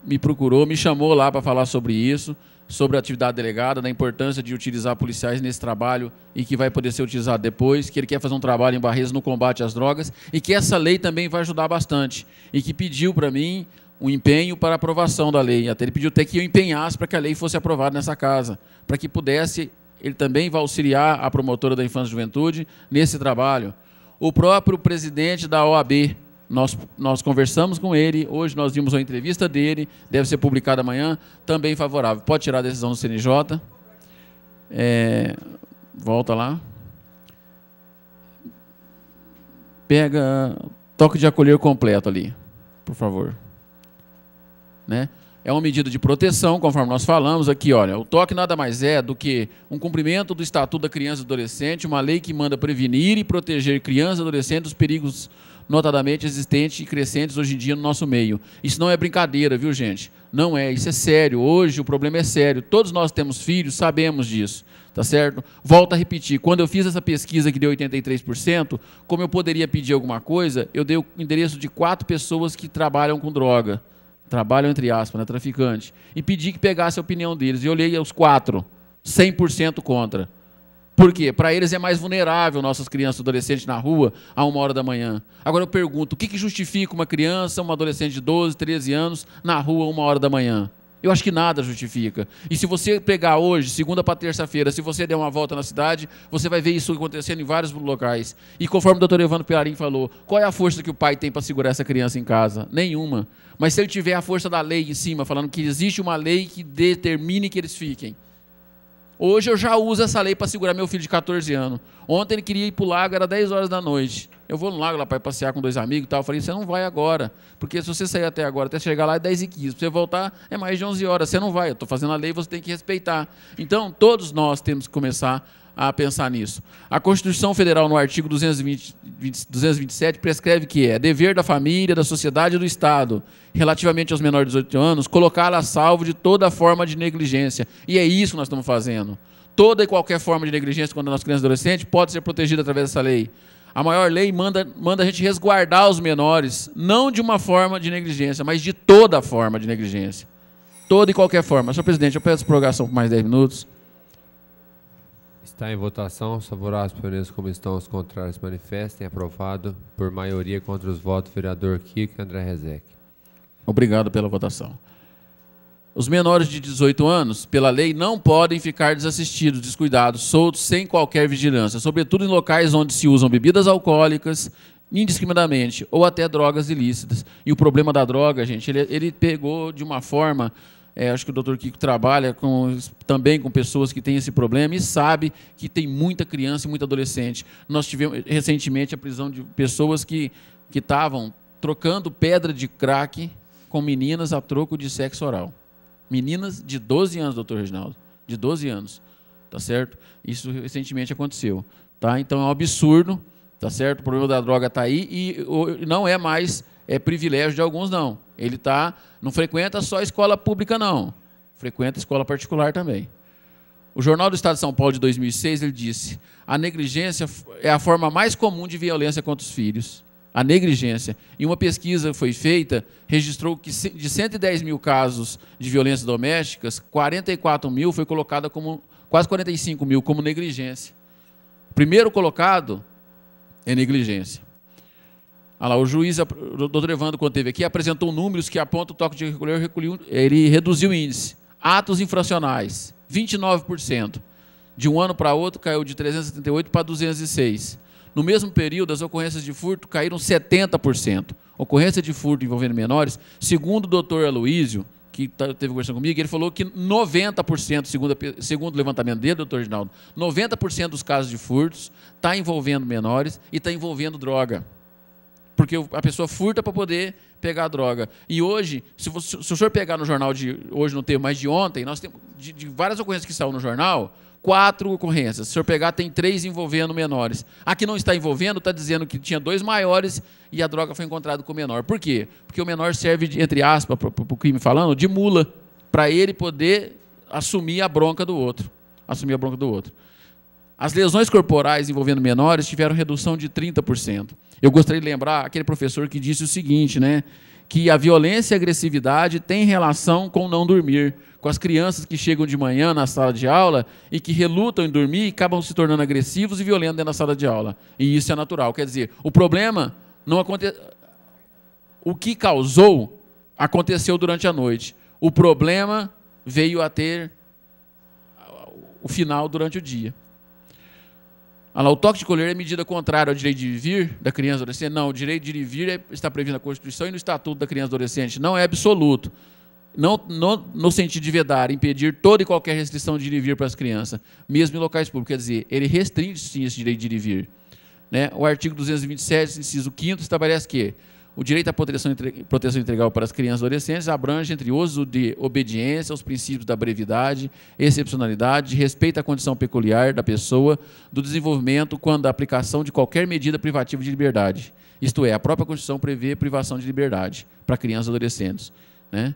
me procurou, me chamou lá para falar sobre isso, sobre a atividade delegada, da importância de utilizar policiais nesse trabalho e que vai poder ser utilizado depois, que ele quer fazer um trabalho em Barreiras no combate às drogas e que essa lei também vai ajudar bastante e que pediu para mim um empenho para a aprovação da lei. Até ele pediu até que eu empenhasse para que a lei fosse aprovada nessa casa, para que pudesse ele também vai auxiliar a promotora da Infância e Juventude nesse trabalho. O próprio presidente da OAB, nós conversamos com ele, hoje nós vimos uma entrevista dele, deve ser publicada amanhã, também favorável. Pode tirar a decisão do CNJ. Volta lá. Pega toque de acolher completo ali, por favor. Né? É uma medida de proteção, conforme nós falamos aqui, olha, o toque nada mais é do que um cumprimento do Estatuto da Criança e do Adolescente, uma lei que manda prevenir e proteger crianças e adolescentes dos perigos notadamente existentes e crescentes hoje em dia no nosso meio. Isso não é brincadeira, viu, gente? Não é, isso é sério. Hoje o problema é sério. Todos nós temos filhos, sabemos disso, tá certo? Volto a repetir, quando eu fiz essa pesquisa que deu 83%, como eu poderia pedir alguma coisa, eu dei o endereço de 4 pessoas que trabalham com droga. Trabalham, entre aspas, né, traficante, e pedi que pegasse a opinião deles. E eu olhei os 4, 100% contra. Por quê? Para eles é mais vulnerável nossas crianças e adolescentes na rua a 1h da manhã. Agora eu pergunto, o que justifica uma criança, uma adolescente de 12, 13 anos, na rua a 1h da manhã? Eu acho que nada justifica. E se você pegar hoje, segunda para terça-feira, se você der uma volta na cidade, você vai ver isso acontecendo em vários locais. E conforme o doutor Evandro Pelarim falou, qual é a força que o pai tem para segurar essa criança em casa? Nenhuma. Mas se ele tiver a força da lei em cima, falando que existe uma lei que determine que eles fiquem. Hoje eu já uso essa lei para segurar meu filho de 14 anos. Ontem ele queria ir para o lago, era 10 horas da noite. Eu vou no lago lá para passear com 2 amigos e tal. Eu falei, você não vai agora. Porque se você sair até agora, até chegar lá é 10h15. Para você voltar é mais de 11 horas. Você não vai. Eu estou fazendo a lei, você tem que respeitar. Então, todos nós temos que começar a pensar nisso. A Constituição Federal, no artigo 227, prescreve que é dever da família, da sociedade e do Estado, relativamente aos menores de 18 anos, colocá-la a salvo de toda forma de negligência. E é isso que nós estamos fazendo. Toda e qualquer forma de negligência quando a nossa criança e adolescente pode ser protegida através dessa lei. A maior lei manda a gente resguardar os menores, não de uma forma de negligência, mas de toda forma de negligência. Toda e qualquer forma. Senhor presidente, eu peço prorrogação por mais 10 minutos. Está em votação. Os favoráveis permaneçam como estão, os contrários manifestem. Aprovado por maioria contra os votos do vereador Kiko e André Rezec. Obrigado pela votação. Os menores de 18 anos, pela lei, não podem ficar desassistidos, descuidados, soltos, sem qualquer vigilância, sobretudo em locais onde se usam bebidas alcoólicas, indiscriminadamente, ou até drogas ilícitas. E o problema da droga, gente, ele pegou de uma forma... acho que o doutor Kiko trabalha também com pessoas que têm esse problema e sabe que tem muita criança e muito adolescente. Nós tivemos recentemente a prisão de pessoas que estavam trocando pedra de crack com meninas a troco de sexo oral. Meninas de 12 anos, doutor Reginaldo, de 12 anos, tá certo? Isso recentemente aconteceu, tá? Então é um absurdo, tá certo? O problema da droga está aí e não é mais privilégio de alguns, não. Ele não frequenta só escola pública, não. Frequenta escola particular também. O Jornal do Estado de São Paulo, de 2006, ele disse: a negligência é a forma mais comum de violência contra os filhos. A negligência. E uma pesquisa foi feita, registrou que de 110 mil casos de violências domésticas, 44 mil foi colocada como, quase 45 mil, como negligência. O primeiro colocado é negligência. Olha lá, o juiz, o doutor Evandro, quando esteve aqui, apresentou números que apontam o toque de recolher, ele reduziu o índice. Atos infracionais, 29%. De um ano para outro, caiu de 378 para 206. No mesmo período, as ocorrências de furto caíram 70%. Ocorrência de furto envolvendo menores, segundo o doutor Aloísio, que teve conversando comigo, ele falou que 90%, segundo o levantamento dele, doutor Reginaldo, 90% dos casos de furtos está envolvendo menores e está envolvendo droga. Porque a pessoa furta para poder pegar a droga. E hoje, se o senhor pegar no jornal de hoje, não tem mais de ontem, nós temos de várias ocorrências que saíram no jornal, 4 ocorrências. Se o senhor pegar, tem 3 envolvendo menores. A que não está envolvendo, está dizendo que tinha 2 maiores e a droga foi encontrada com o menor. Por quê? Porque o menor serve, entre aspas, para o crime falando, de mula, para ele poder assumir a bronca do outro. As lesões corporais envolvendo menores tiveram redução de 30%. Eu gostaria de lembrar aquele professor que disse o seguinte, né, que a violência e a agressividade têm relação com não dormir, com as crianças que chegam de manhã na sala de aula e que relutam em dormir e acabam se tornando agressivos e violentos dentro da sala de aula. E isso é natural. Quer dizer, o problema não aconteceu. O que causou aconteceu durante a noite. O problema veio a ter... o final durante o dia. O toque de colher é medida contrária ao direito de ir e vir da criança e adolescente? Não, o direito de ir e vir está previsto na Constituição e no Estatuto da Criança e Adolescente. Não é absoluto. Não no sentido de vedar, impedir toda e qualquer restrição de ir e vir para as crianças, mesmo em locais públicos. Quer dizer, ele restringe sim esse direito de ir e vir. Né? O artigo 227, inciso 5º, estabelece que o direito à proteção integral para as crianças e adolescentes abrange, entre uso de obediência aos princípios da brevidade, excepcionalidade, respeito à condição peculiar da pessoa, do desenvolvimento, quando da aplicação de qualquer medida privativa de liberdade. Isto é, a própria Constituição prevê privação de liberdade para crianças e adolescentes. Né?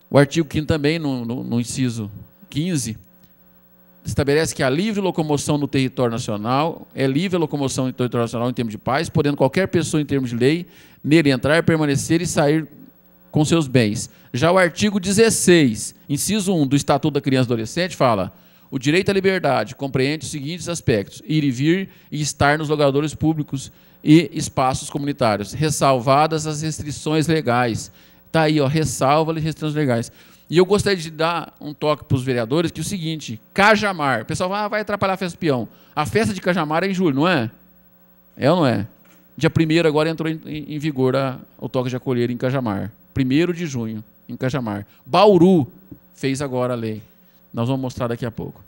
O artigo 5º também, no inciso 15, estabelece que a livre locomoção no território nacional é livre a locomoção no território nacional em termos de paz, podendo qualquer pessoa, em termos de lei, nele entrar, permanecer e sair com seus bens. Já o artigo 16, inciso 1 do Estatuto da Criança e Adolescente, fala: o direito à liberdade compreende os seguintes aspectos: ir e vir e estar nos lugares públicos e espaços comunitários, ressalvadas as restrições legais. Está aí, ó, ressalva as restrições legais. E eu gostaria de dar um toque para os vereadores, que é o seguinte: Cajamar. O pessoal vai atrapalhar a festa do peão. A festa de Cajamar é em julho, não é? É ou não é? Dia 1º agora entrou em vigor o toque de acolher em Cajamar. 1º de junho, em Cajamar. Bauru fez agora a lei. Nós vamos mostrar daqui a pouco.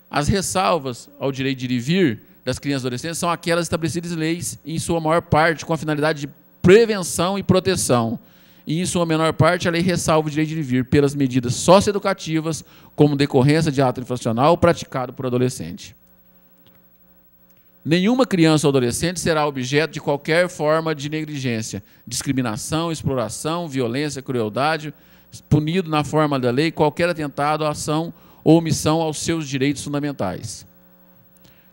As ressalvas ao direito de ir e vir das crianças e adolescentes são aquelas estabelecidas em leis, em sua maior parte, com a finalidade de prevenção e proteção. E, em sua menor parte, a lei ressalva o direito de ir e vir pelas medidas socioeducativas, como decorrência de ato infracional praticado por adolescente. Nenhuma criança ou adolescente será objeto de qualquer forma de negligência, discriminação, exploração, violência, crueldade, punido na forma da lei qualquer atentado, ação ou omissão aos seus direitos fundamentais.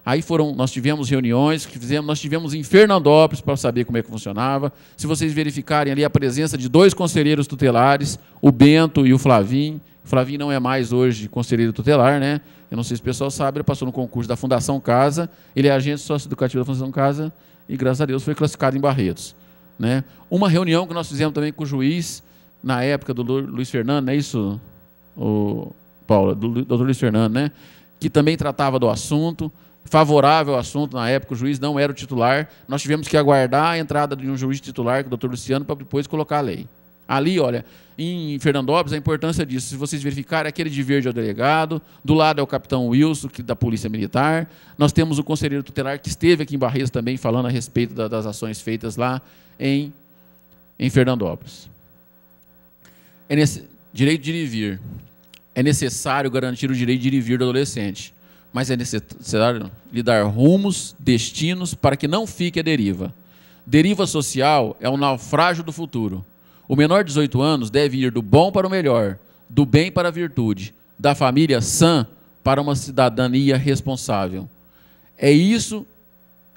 Aí nós tivemos reuniões que nós tivemos em Fernandópolis para saber como é que funcionava. Se vocês verificarem ali a presença de 2 conselheiros tutelares, o Bento e o Flavinho. O Flavinho não é mais hoje conselheiro tutelar, né? Eu não sei se o pessoal sabe, ele passou no concurso da Fundação Casa, ele é agente socioeducativo da Fundação Casa e, graças a Deus, foi classificado em Barretos. Né? Uma reunião que nós fizemos também com o juiz, na época do Luiz Fernando, não é isso, Paula? Do doutor Luiz Fernando, né? Que também tratava do assunto, favorável ao assunto. Na época o juiz não era o titular, nós tivemos que aguardar a entrada de um juiz titular, que é o doutor Luciano, para depois colocar a lei. Ali, olha, em Fernandópolis, a importância disso, se vocês verificarem, aquele de verde é o delegado, do lado é o capitão Wilson, da Polícia Militar, nós temos o conselheiro tutelar, que esteve aqui em Barreiros também, falando a respeito das ações feitas lá em Fernandópolis. Direito de ir e vir. É necessário garantir o direito de ir e vir do adolescente, mas é necessário lhe dar rumos, destinos, para que não fique à deriva. Deriva social é um naufrágio do futuro. O menor de 18 anos deve ir do bom para o melhor, do bem para a virtude, da família sã para uma cidadania responsável. É isso,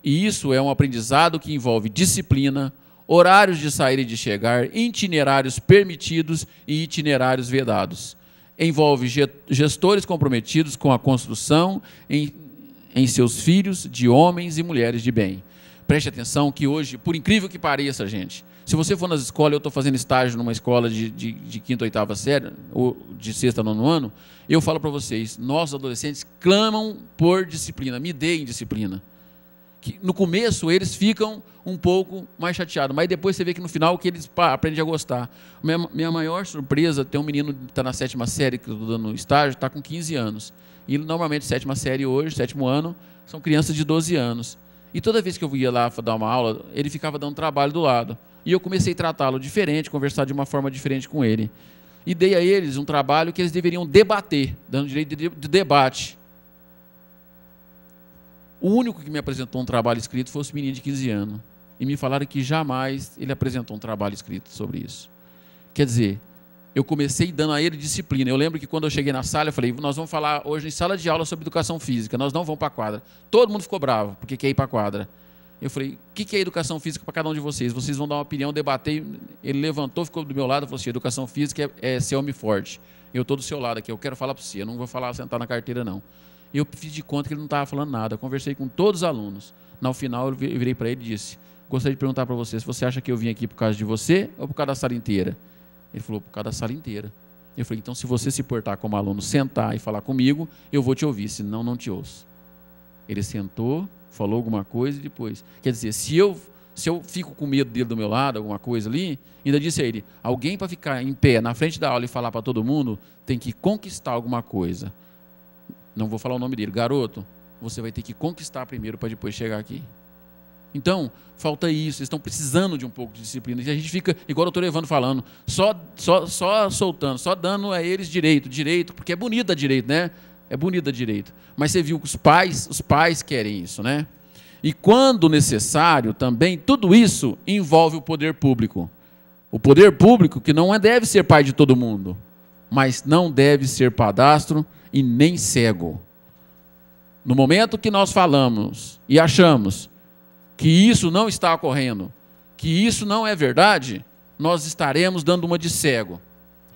e isso é um aprendizado que envolve disciplina, horários de sair e de chegar, itinerários permitidos e itinerários vedados. Envolve gestores comprometidos com a construção em seus filhos de homens e mulheres de bem. Preste atenção que hoje, por incrível que pareça, gente, se você for nas escolas, eu estou fazendo estágio numa escola de 5ª ou 8ª série, ou de 6º a 9º ano, eu falo para vocês, nossos adolescentes clamam por disciplina, me deem disciplina. Que no começo eles ficam um pouco mais chateados, mas depois você vê que no final que eles aprendem a gostar. Minha maior surpresa, tem um menino que está na 7ª série, que eu estou dando estágio, está com 15 anos. E normalmente 7ª série hoje, 7º ano, são crianças de 12 anos. E toda vez que eu ia lá dar uma aula, ele ficava dando trabalho do lado. E eu comecei a tratá-lo diferente, conversar de uma forma diferente com ele. E dei a eles um trabalho que eles deveriam debater, dando direito de debate. O único que me apresentou um trabalho escrito foi esse menino de 15 anos. E me falaram que jamais ele apresentou um trabalho escrito sobre isso. Quer dizer, eu comecei dando a ele disciplina. Eu lembro que quando eu cheguei na sala, eu falei, nós vamos falar hoje em sala de aula sobre educação física, nós não vamos para a quadra. Todo mundo ficou bravo, porque quer ir para a quadra. Eu falei, o que é educação física para cada um de vocês? Vocês vão dar uma opinião, debater. Ele levantou, ficou do meu lado e falou assim, educação física é ser homem forte. Eu estou do seu lado aqui, eu quero falar para você, eu não vou falar sentar na carteira, não. E eu fiz de conta que ele não estava falando nada. Eu conversei com todos os alunos. No final, eu virei para ele e disse, gostaria de perguntar para você, se você acha que eu vim aqui por causa de você ou por causa da sala inteira? Ele falou, por causa da sala inteira. Eu falei, então se você se portar como aluno, sentar e falar comigo, eu vou te ouvir, senão não te ouço. Ele sentou, falou alguma coisa e depois... Quer dizer, se eu fico com medo dele do meu lado, alguma coisa ali, ainda disse a ele, alguém para ficar em pé na frente da aula e falar para todo mundo, tem que conquistar alguma coisa. Não vou falar o nome dele. Garoto, você vai ter que conquistar primeiro para depois chegar aqui. Então, falta isso, eles estão precisando de um pouco de disciplina. E a gente fica, igual o doutor Evandro falando, só soltando, só dando a eles direito, porque é bonito dar direito, né? É bonito dar direito. Mas você viu que os pais querem isso, né? E quando necessário também, tudo isso envolve o poder público. O poder público que não deve ser pai de todo mundo, mas não deve ser padastro e nem cego. No momento que nós falamos e achamos que isso não está ocorrendo, que isso não é verdade, nós estaremos dando uma de cego.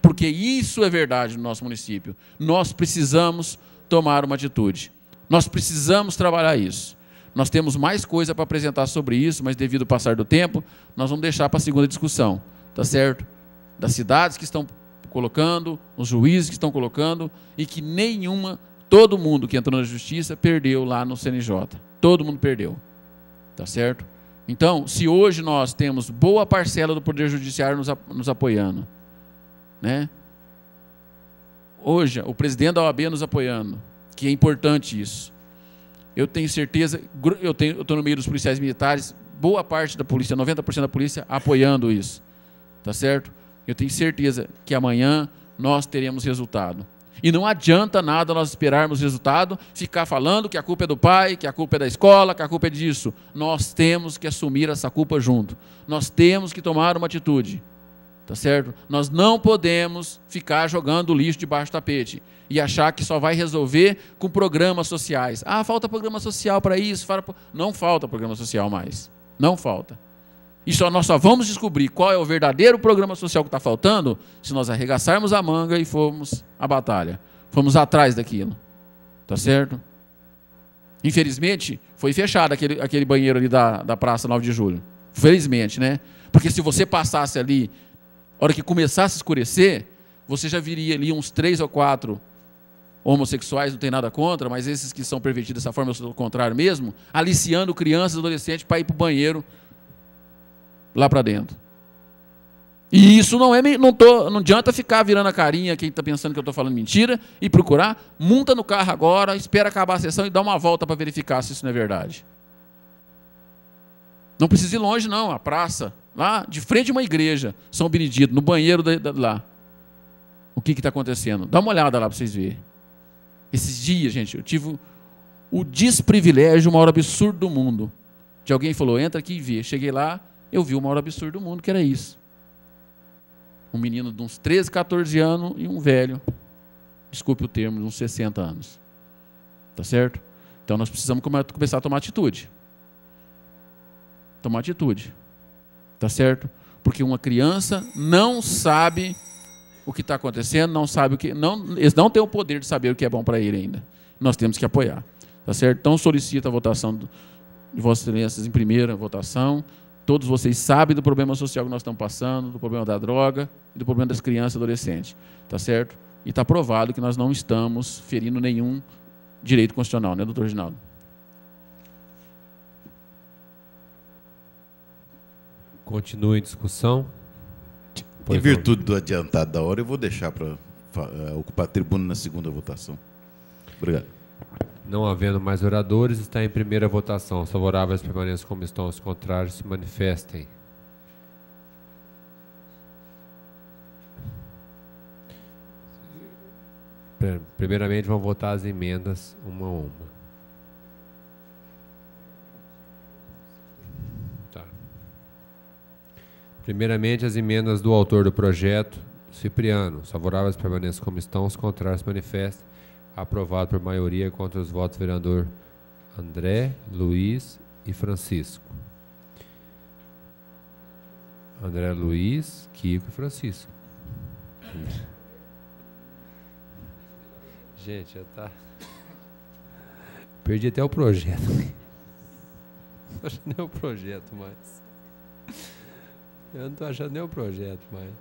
Porque isso é verdade no nosso município. Nós precisamos tomar uma atitude. Nós precisamos trabalhar isso. Nós temos mais coisa para apresentar sobre isso, mas devido ao passar do tempo, nós vamos deixar para a segunda discussão, tá certo? Das cidades que estão colocando, os juízes que estão colocando, e que todo mundo que entrou na justiça perdeu lá no CNJ. Todo mundo perdeu, tá certo? Então, se hoje nós temos boa parcela do Poder Judiciário nos apoiando, né? Hoje, o presidente da OAB nos apoiando, que é importante isso. Eu tenho certeza, eu estou no meio dos policiais militares, boa parte da polícia, 90% da polícia, apoiando isso. Tá certo? Eu tenho certeza que amanhã nós teremos resultado. E não adianta nada nós esperarmos resultado, ficar falando que a culpa é do pai, que a culpa é da escola, que a culpa é disso. Nós temos que assumir essa culpa junto. Nós temos que tomar uma atitude. Tá certo? Nós não podemos ficar jogando lixo debaixo do tapete e achar que só vai resolver com programas sociais. Ah, falta programa social para isso. Não falta programa social mais. Não falta. E nós só vamos descobrir qual é o verdadeiro programa social que está faltando se nós arregaçarmos a manga e formos à batalha. Fomos atrás daquilo. Tá certo? Infelizmente, foi fechado aquele banheiro ali da Praça 9 de Julho. Felizmente, né? Porque se você passasse ali, a hora que começasse a escurecer, você já viria ali uns 3 ou 4 homossexuais, não tem nada contra, mas esses que são pervertidos dessa forma, eu sou o contrário mesmo, aliciando crianças e adolescentes para ir para o banheiro lá para dentro. E isso não adianta ficar virando a carinha, quem está pensando que eu estou falando mentira, e procurar, monta no carro agora, espera acabar a sessão e dá uma volta para verificar se isso não é verdade. Não precisa ir longe não, a praça, lá de frente a uma igreja, São Benedito, no banheiro lá. O que está acontecendo? Dá uma olhada lá para vocês verem. Esses dias, gente, eu tive o desprivilégio, o maior absurdo do mundo. De alguém falou, entra aqui e vê. Cheguei lá, eu vi o maior absurdo do mundo, que era isso. Um menino de uns 13, 14 anos e um velho, desculpe o termo, de uns 60 anos. Tá certo? Então nós precisamos começar a tomar atitude. Tomar atitude. Tá certo? Porque uma criança não sabe o que está acontecendo, não sabe o que... eles não têm o poder de saber o que é bom para ele ainda. Nós temos que apoiar. Tá certo? Então solicito a votação de Vossas Excelências em primeira votação. Todos vocês sabem do problema social que nós estamos passando, do problema da droga e do problema das crianças e adolescentes. Tá certo? E está provado que nós não estamos ferindo nenhum direito constitucional, né, doutor Reginaldo? Continua em discussão. Em virtude do adiantado da hora, eu vou deixar para ocupar a tribuna na segunda votação. Obrigado. Não havendo mais oradores, está em primeira votação. Os favoráveis permaneçam como estão, os contrários se manifestem. Primeiramente, vamos votar as emendas uma a uma. Tá. Primeiramente, as emendas do autor do projeto, Cipriano. Os favoráveis permaneçam como estão, os contrários se manifestem. Aprovado por maioria contra os votos do vereador André, Luiz e Francisco. André, Luiz, Kiko e Francisco. Gente, já tá... Perdi até o projeto. Não tô achando nem o projeto mais. Eu não tô achando nem o projeto mais.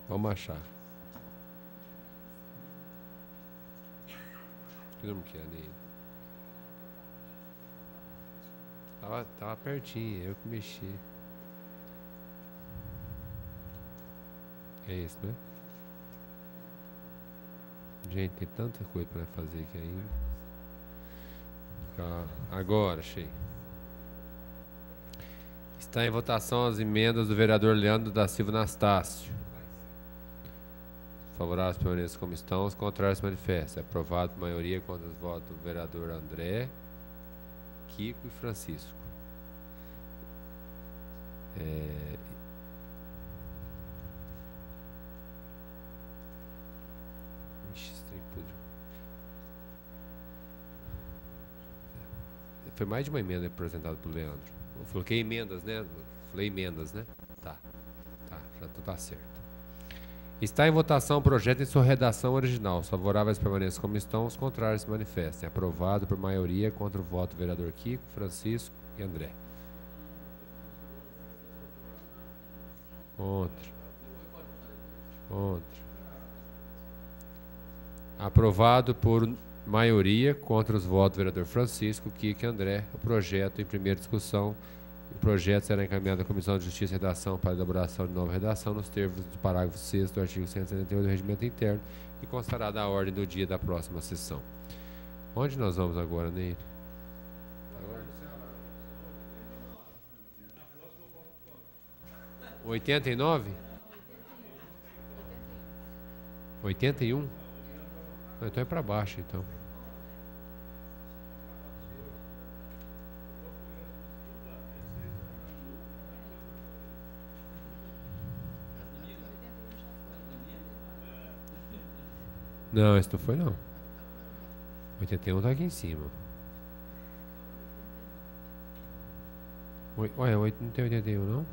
Vamos achar. Que número que é, Ney? Tava pertinho, eu que mexi. É isso, né? Gente, tem tanta coisa para fazer aqui ainda. Agora, achei. Está em votação as emendas do vereador Leandro da Silva Anastácio. Favoráveis permaneçam como estão, os contrários se manifestam. É aprovado por maioria contra os votos do vereador André, Kiko e Francisco. Ixi, esse trem podre. Foi mais de uma emenda apresentada pelo Leandro. Eu coloquei emendas, né? Falei emendas, né? Tá, já tá certo. Está em votação o projeto em sua redação original. Os favoráveis permaneçam como estão, os contrários se manifestem. Aprovado por maioria contra o voto do vereador Kiko, Francisco e André. Contra. Aprovado por maioria contra os votos do vereador Francisco, Kiko e André. O projeto em primeira discussão. O projeto será encaminhado à Comissão de Justiça e Redação para elaboração de nova redação nos termos do parágrafo 6º do artigo 178 do Regimento Interno e constará da ordem do dia da próxima sessão. Onde nós vamos agora, Ney? 89? 81? Então é para baixo, então. Não, esse não foi não. 81 tá aqui em cima. Ué, não tem 81 não?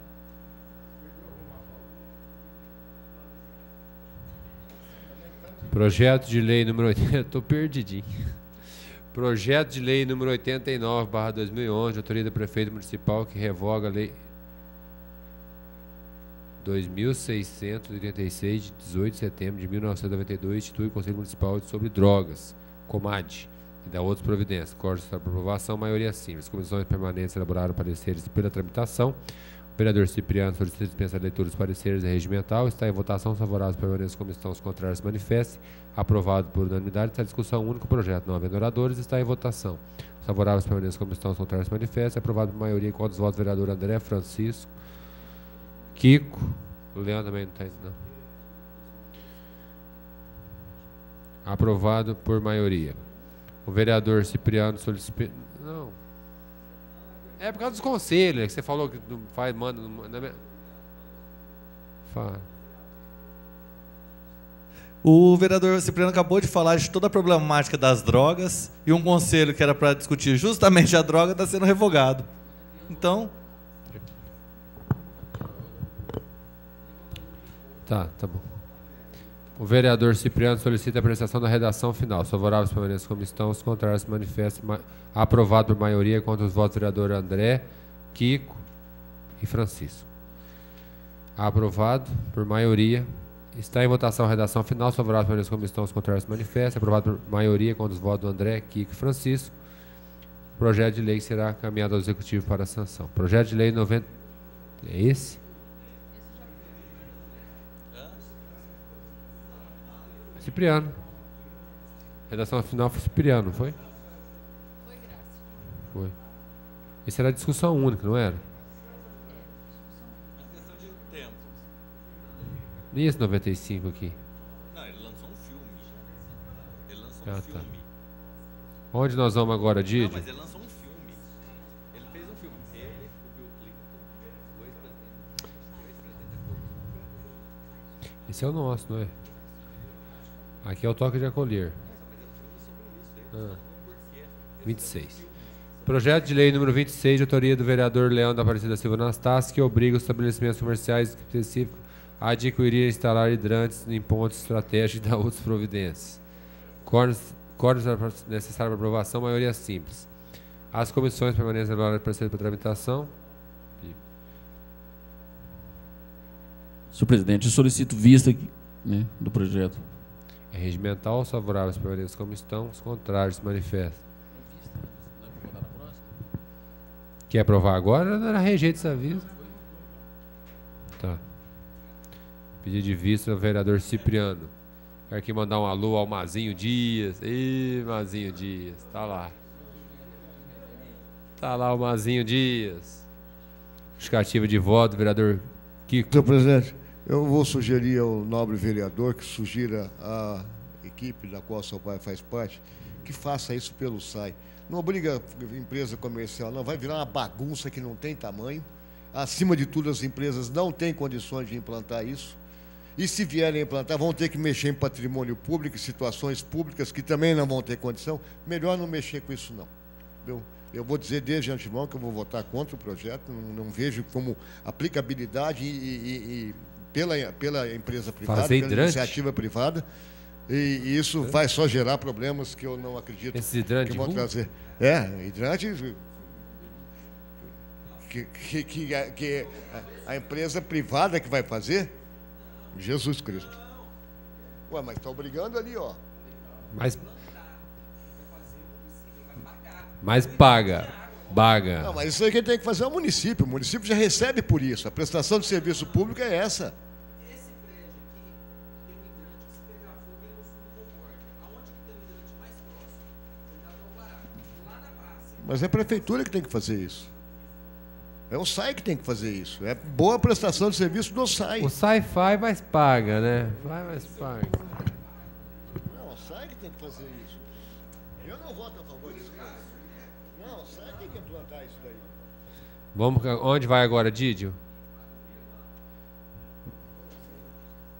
Projeto de lei número 80, tô perdidinho. Projeto de lei número 89/2011, de autoria do prefeito municipal que revoga a lei 2686 de 18 de setembro de 1992, institui o Conselho Municipal sobre Drogas, COMAD, e dá outras providências. Cortes para aprovação, maioria simples. Comissões permanentes elaboraram pareceres pela tramitação. O vereador Cipriano solicita dispensa de leitura dos pareceres regimental. Está em votação, favoráveis permanentes como estão, os contrários se manifestem. Aprovado por unanimidade. Está em discussão única o projeto. Não havendo oradores, está em votação. Os favoráveis permanentes como estão, os contrários se manifestem. Aprovado por maioria contra os votos do vereador André, Francisco, Kiko. O Leandro também não está não. Aprovado por maioria. O vereador Cipriano solicita... Não. É por causa dos conselhos, que você falou que não faz, manda... Fala. O vereador Cipriano acabou de falar de toda a problemática das drogas e um conselho que era para discutir justamente a droga está sendo revogado. Então... Tá bom. O vereador Cipriano solicita a apreciação da redação final. Os favoráveis permanecem como estão, os contrários se manifestam. Aprovado por maioria contra os votos do vereador André, Kiko e Francisco. Aprovado por maioria. Está em votação a redação final. Os favoráveis permanecem como estão, os contrários se manifestam. Aprovado por maioria contra os votos do André, Kiko e Francisco. O projeto de lei será encaminhado ao Executivo para sanção. Projeto de lei 90... É esse? Cipriano. Redação final foi Cipriano, não foi? Foi, Graça. Foi. Isso era discussão única, não era? É questão de tempo. E esse 95 aqui? Não, ele lançou um filme. Ele lançou Ah, um tá. filme. Onde nós vamos agora, Não, Didi? mas ele lançou um filme. Ele fez um filme. Ele, o Bill Clinton, o ex-presidente da Copa. Esse é o nosso, não é? Aqui é o toque de acolher. 26. Projeto de lei número 26, de autoria do vereador Leandro Aparecida Silva Anastácio, que obriga os estabelecimentos comerciais específicos a adquirir e instalar hidrantes em pontos estratégicos e dar outras providências. Cortes necessários para aprovação, maioria simples. As comissões permanentes elaboraram parecer para tramitação. Senhor presidente, eu solicito vista aqui, né, do projeto. É regimental, os favoráveis permaneçam como estão, os contrários se manifestam. Quer aprovar agora? Não era rejeito esse aviso. Tá. Pedido de vista do vereador Cipriano. Quero aqui mandar um alô ao Mazinho Dias. Ih, Mazinho Dias, tá lá. Tá lá o Mazinho Dias. Justificativa de voto, vereador Kiko. Senhor presidente, eu vou sugerir ao nobre vereador que sugira à equipe da qual seu pai faz parte que faça isso pelo SAI. Não obriga a empresa comercial, não. Vai virar uma bagunça que não tem tamanho. Acima de tudo, as empresas não têm condições de implantar isso. E se vierem implantar, vão ter que mexer em patrimônio público, em situações públicas que também não vão ter condição. Melhor não mexer com isso, não. Eu vou dizer desde antemão que eu vou votar contra o projeto. Não vejo como aplicabilidade pela empresa privada, pela iniciativa privada. E isso vai só gerar problemas que eu não acredito que vão trazer. Hidrante que a empresa privada que vai fazer? Jesus Cristo. Ué, mas está obrigando ali, ó. Mas paga. Não, mas isso aí quem tem que fazer é o município. O município já recebe por isso. A prestação de serviço público é essa. Mas é a prefeitura que tem que fazer isso. É o SAI que tem que fazer isso. É boa prestação de serviço do SAI. O SAI faz, mas paga, né? Vai, mas paga. Não, o SAI que tem que fazer isso. Eu não voto a favor disso. Não, o SAI tem que implantar isso daí. Vamos, onde vai agora, Didio?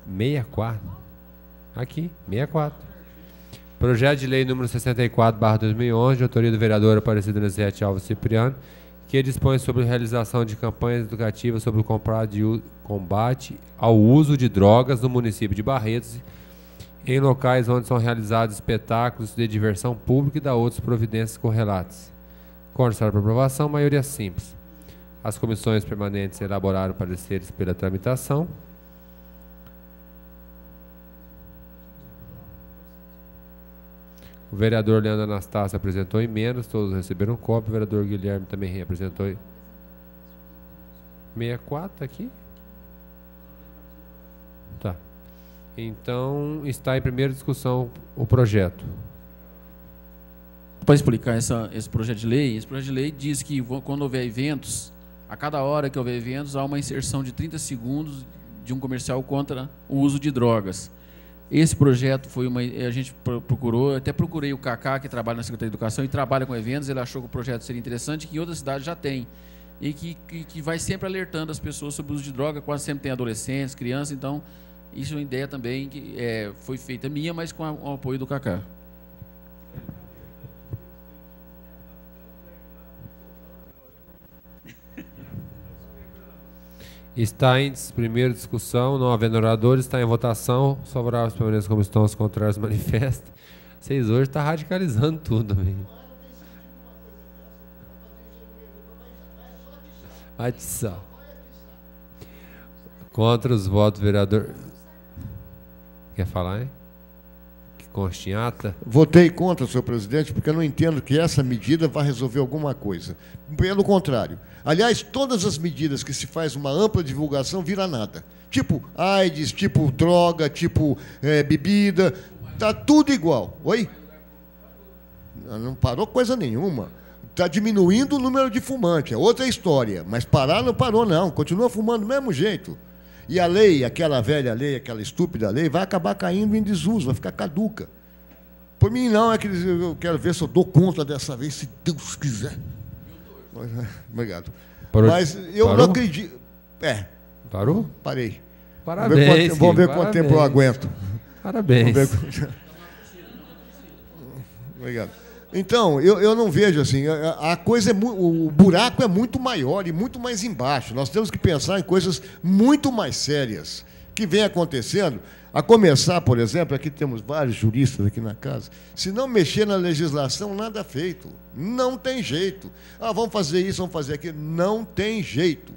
64. Aqui, 64. Projeto de lei número 64/2011, de autoria do vereador Aparecido Nezete Alves Cipriano, que dispõe sobre a realização de campanhas educativas sobre o combate ao uso de drogas no município de Barretos, em locais onde são realizados espetáculos de diversão pública e da outras providências correlatas. Constado para aprovação, maioria simples. As comissões permanentes elaboraram pareceres pela tramitação. O vereador Leandro Anastácio apresentou emendas, todos receberam cópia. O vereador Guilherme também apresentou 64 aqui. Tá. Então, está em primeira discussão o projeto. Para explicar esse projeto de lei, diz que quando houver eventos, a cada hora que houver eventos, há uma inserção de 30 segundos de um comercial contra o uso de drogas. Esse projeto a gente procurou, até procurei o Cacá, que trabalha na Secretaria de Educação e trabalha com eventos. Ele achou que o projeto seria interessante, que em outras cidades já tem, e que vai sempre alertando as pessoas sobre o uso de droga. Quase sempre tem adolescentes, crianças. Então, isso é uma ideia também que foi feita minha, mas com o apoio do Cacá. Está em primeira discussão, não havendo oradores, está em votação. Os favoráveis permaneçam como estão, os contrários manifestam. Vocês hoje estão radicalizando tudo também. Atiçar. Contra os votos, vereador. Quer falar, hein? Que conste em ata. Votei contra, senhor presidente, porque eu não entendo que essa medida vai resolver alguma coisa. Pelo contrário. Aliás, todas as medidas que se faz uma ampla divulgação vira nada. Tipo AIDS, tipo droga, tipo bebida, tá tudo igual. Oi? Não parou coisa nenhuma. Está diminuindo o número de fumantes, é outra história. Mas parar não parou, não. Continua fumando do mesmo jeito. E a lei, aquela velha lei, aquela estúpida lei, vai acabar caindo em desuso, vai ficar caduca. Por mim, não, eu quero ver se eu dou conta dessa vez, se Deus quiser. Obrigado. Mas eu não acredito. Parou? Parei. Parabéns. Vamos ver quanto tempo eu aguento. Parabéns. Obrigado. Então, eu não vejo assim. A coisa o buraco é muito maior e muito mais embaixo. Nós temos que pensar em coisas muito mais sérias que vem acontecendo. A começar, por exemplo, aqui temos vários juristas aqui na casa. Se não mexer na legislação, nada feito. Não tem jeito. Vamos fazer isso, vamos fazer aquilo. Não tem jeito.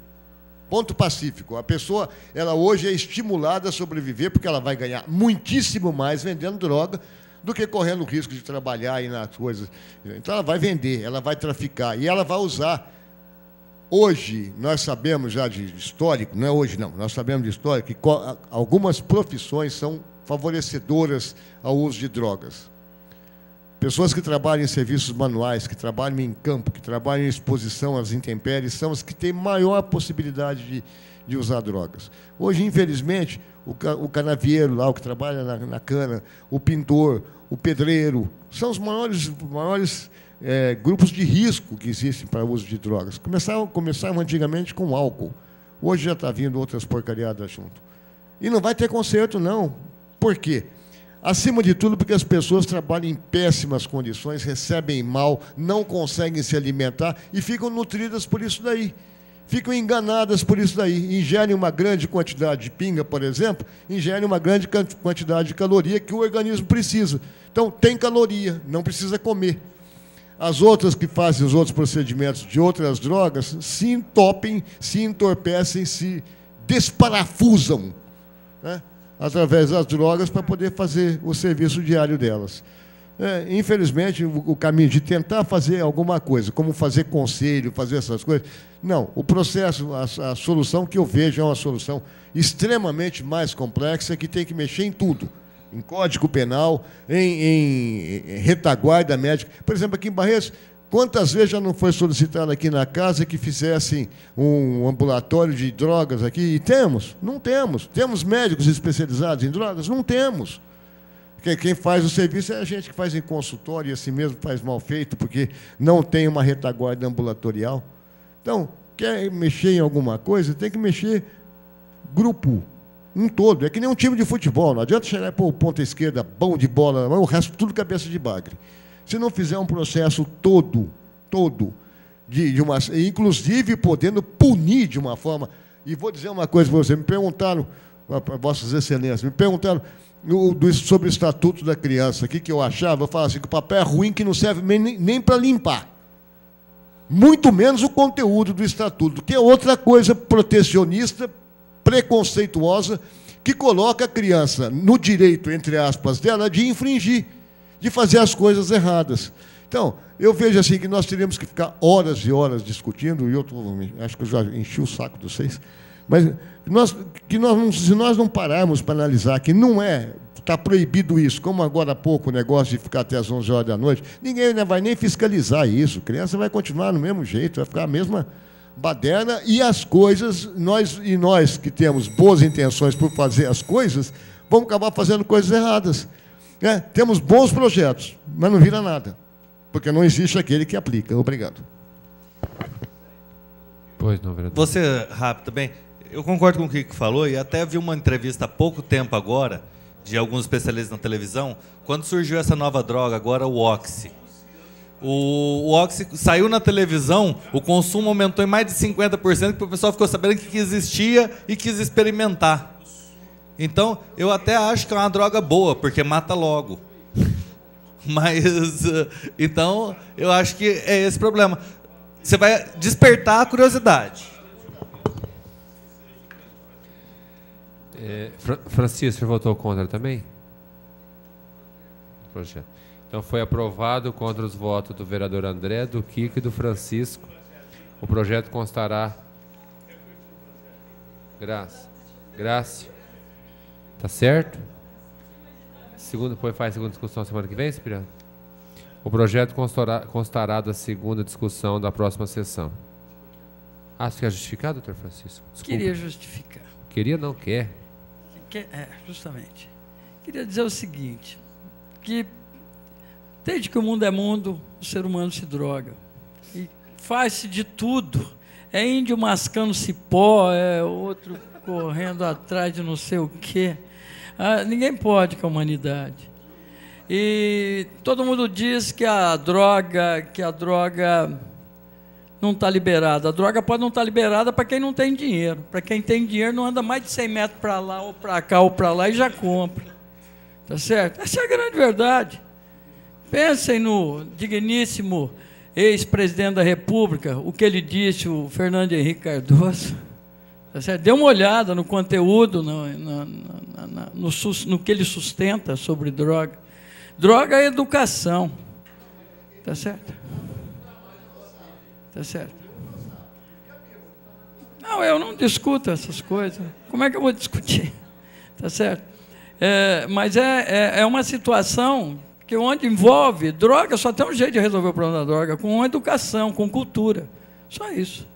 Ponto pacífico. A pessoa, ela hoje é estimulada a sobreviver porque ela vai ganhar muitíssimo mais vendendo droga do que correndo o risco de trabalhar aí nas coisas. Então, ela vai vender, ela vai traficar e ela vai usar. Hoje, nós sabemos já de histórico, não é hoje não, nós sabemos de histórico que algumas profissões são favorecedoras ao uso de drogas. Pessoas que trabalham em serviços manuais, que trabalham em campo, que trabalham em exposição às intempéries, são as que têm maior possibilidade de usar drogas. Hoje, infelizmente, o canavieiro lá, o que trabalha na cana, o pintor, o pedreiro, são os maiores grupos de risco que existem para o uso de drogas. Começavam antigamente com álcool. Hoje já está vindo outras porcariadas junto. E não vai ter conserto, não. Por quê? Acima de tudo, porque as pessoas trabalham em péssimas condições, recebem mal, não conseguem se alimentar e ficam nutridas por isso daí. Ficam enganadas por isso daí. Ingerem uma grande quantidade de pinga, por exemplo, ingerem uma grande quantidade de caloria que o organismo precisa. Então, tem caloria, não precisa comer. As outras que fazem os outros procedimentos de outras drogas se entopem, se entorpecem, se desparafusam, né, através das drogas para poder fazer o serviço diário delas. Infelizmente, o caminho de tentar fazer alguma coisa, como fazer conselho, fazer essas coisas, não. O processo, a solução que eu vejo é uma solução extremamente mais complexa, que tem que mexer em tudo. Em Código Penal, em retaguarda médica. Por exemplo, aqui em Barreiros, quantas vezes já não foi solicitado aqui na casa que fizessem um ambulatório de drogas aqui? E temos? Não temos. Temos médicos especializados em drogas? Não temos. Quem faz o serviço é a gente que faz em consultório e assim mesmo faz mal feito, porque não tem uma retaguarda ambulatorial. Então, quer mexer em alguma coisa, tem que mexer grupo, um todo. É que nem um time de futebol. Não adianta chegar e pôr o ponta esquerda bom de bola, o resto tudo cabeça de bagre. Se não fizer um processo todo, inclusive podendo punir de uma forma. E vou dizer uma coisa para você, me perguntaram, para Vossas Excelências, me perguntaram sobre o Estatuto da Criança, o que eu achava. Eu falava assim, que o papel é ruim, que não serve nem para limpar. Muito menos o conteúdo do Estatuto, que é outra coisa protecionista, preconceituosa, que coloca a criança no direito, entre aspas, dela de infringir, de fazer as coisas erradas. Então, eu vejo assim que nós teríamos que ficar horas e horas discutindo, e eu acho que eu já enchi o saco de vocês, mas se nós não pararmos para analisar que não está proibido isso, como agora há pouco o negócio de ficar até as 11 horas da noite, ninguém vai nem fiscalizar isso, a criança vai continuar do mesmo jeito, vai ficar a mesma baderna, e as coisas, nós que temos boas intenções por fazer as coisas, vamos acabar fazendo coisas erradas. Temos bons projetos, mas não vira nada, porque não existe aquele que aplica. Obrigado. Pois não, vereador. Você, rápido também, eu concordo com o que falou, e até vi uma entrevista há pouco tempo agora, de alguns especialistas na televisão, quando surgiu essa nova droga, agora o Oxy. O Oxy saiu na televisão, o consumo aumentou em mais de 50%, porque o pessoal ficou sabendo que existia e quis experimentar. Então, eu até acho que é uma droga boa, porque mata logo. Mas, então, eu acho que é esse problema. Você vai despertar a curiosidade. Francisco, você votou contra também? Projeto. Então, foi aprovado contra os votos do vereador André, do Kiko e do Francisco. O projeto constará... Graça. Tá certo? Faz segunda discussão semana que vem, Cipriano? O projeto constará da segunda discussão da próxima sessão. Você quer justificar, doutor Francisco? Desculpa. Queria justificar. Queria, não quer. Justamente. Queria dizer o seguinte, que desde que o mundo é mundo, o ser humano se droga. E faz-se de tudo. É índio mascando cipó, é outro correndo atrás de não sei o quê. Ninguém pode com a humanidade. E todo mundo diz que a droga não está liberada. A droga pode não estar liberada para quem não tem dinheiro. Para quem tem dinheiro, não anda mais de 100 metros para lá, ou para cá, ou para lá, e já compra. Tá certo? Essa é a grande verdade. Pensem no digníssimo ex-presidente da República, o que ele disse, o Fernando Henrique Cardoso. Tá certo? Dê uma olhada no conteúdo, no que ele sustenta sobre droga. Droga é educação. Tá certo? Tá certo? Não, eu não discuto essas coisas. Como é que eu vou discutir? Tá certo? Mas é uma situação que onde envolve droga, só tem um jeito de resolver o problema da droga, com educação, com cultura. Só isso.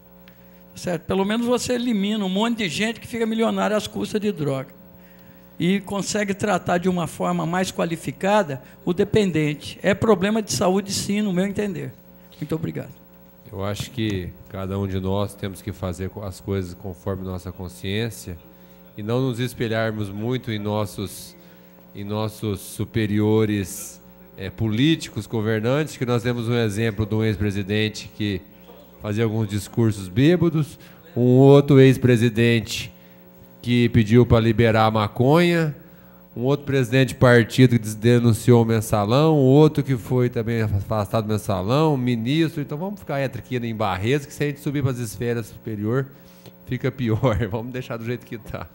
Tá certo? Pelo menos você elimina um monte de gente que fica milionária às custas de droga. E consegue tratar de uma forma mais qualificada o dependente. É problema de saúde, sim, no meu entender. Muito obrigado. Eu acho que cada um de nós temos que fazer as coisas conforme nossa consciência e não nos espelharmos muito em nossos superiores políticos, governantes, que nós temos um exemplo de um ex-presidente que fazia alguns discursos bêbados, um outro ex-presidente que pediu para liberar a maconha, um outro presidente de partido que denunciou o mensalão, outro que foi também afastado do mensalão, um ministro. Então vamos ficar aqui em Barretos, que se a gente subir para as esferas superior, fica pior. Vamos deixar do jeito que está.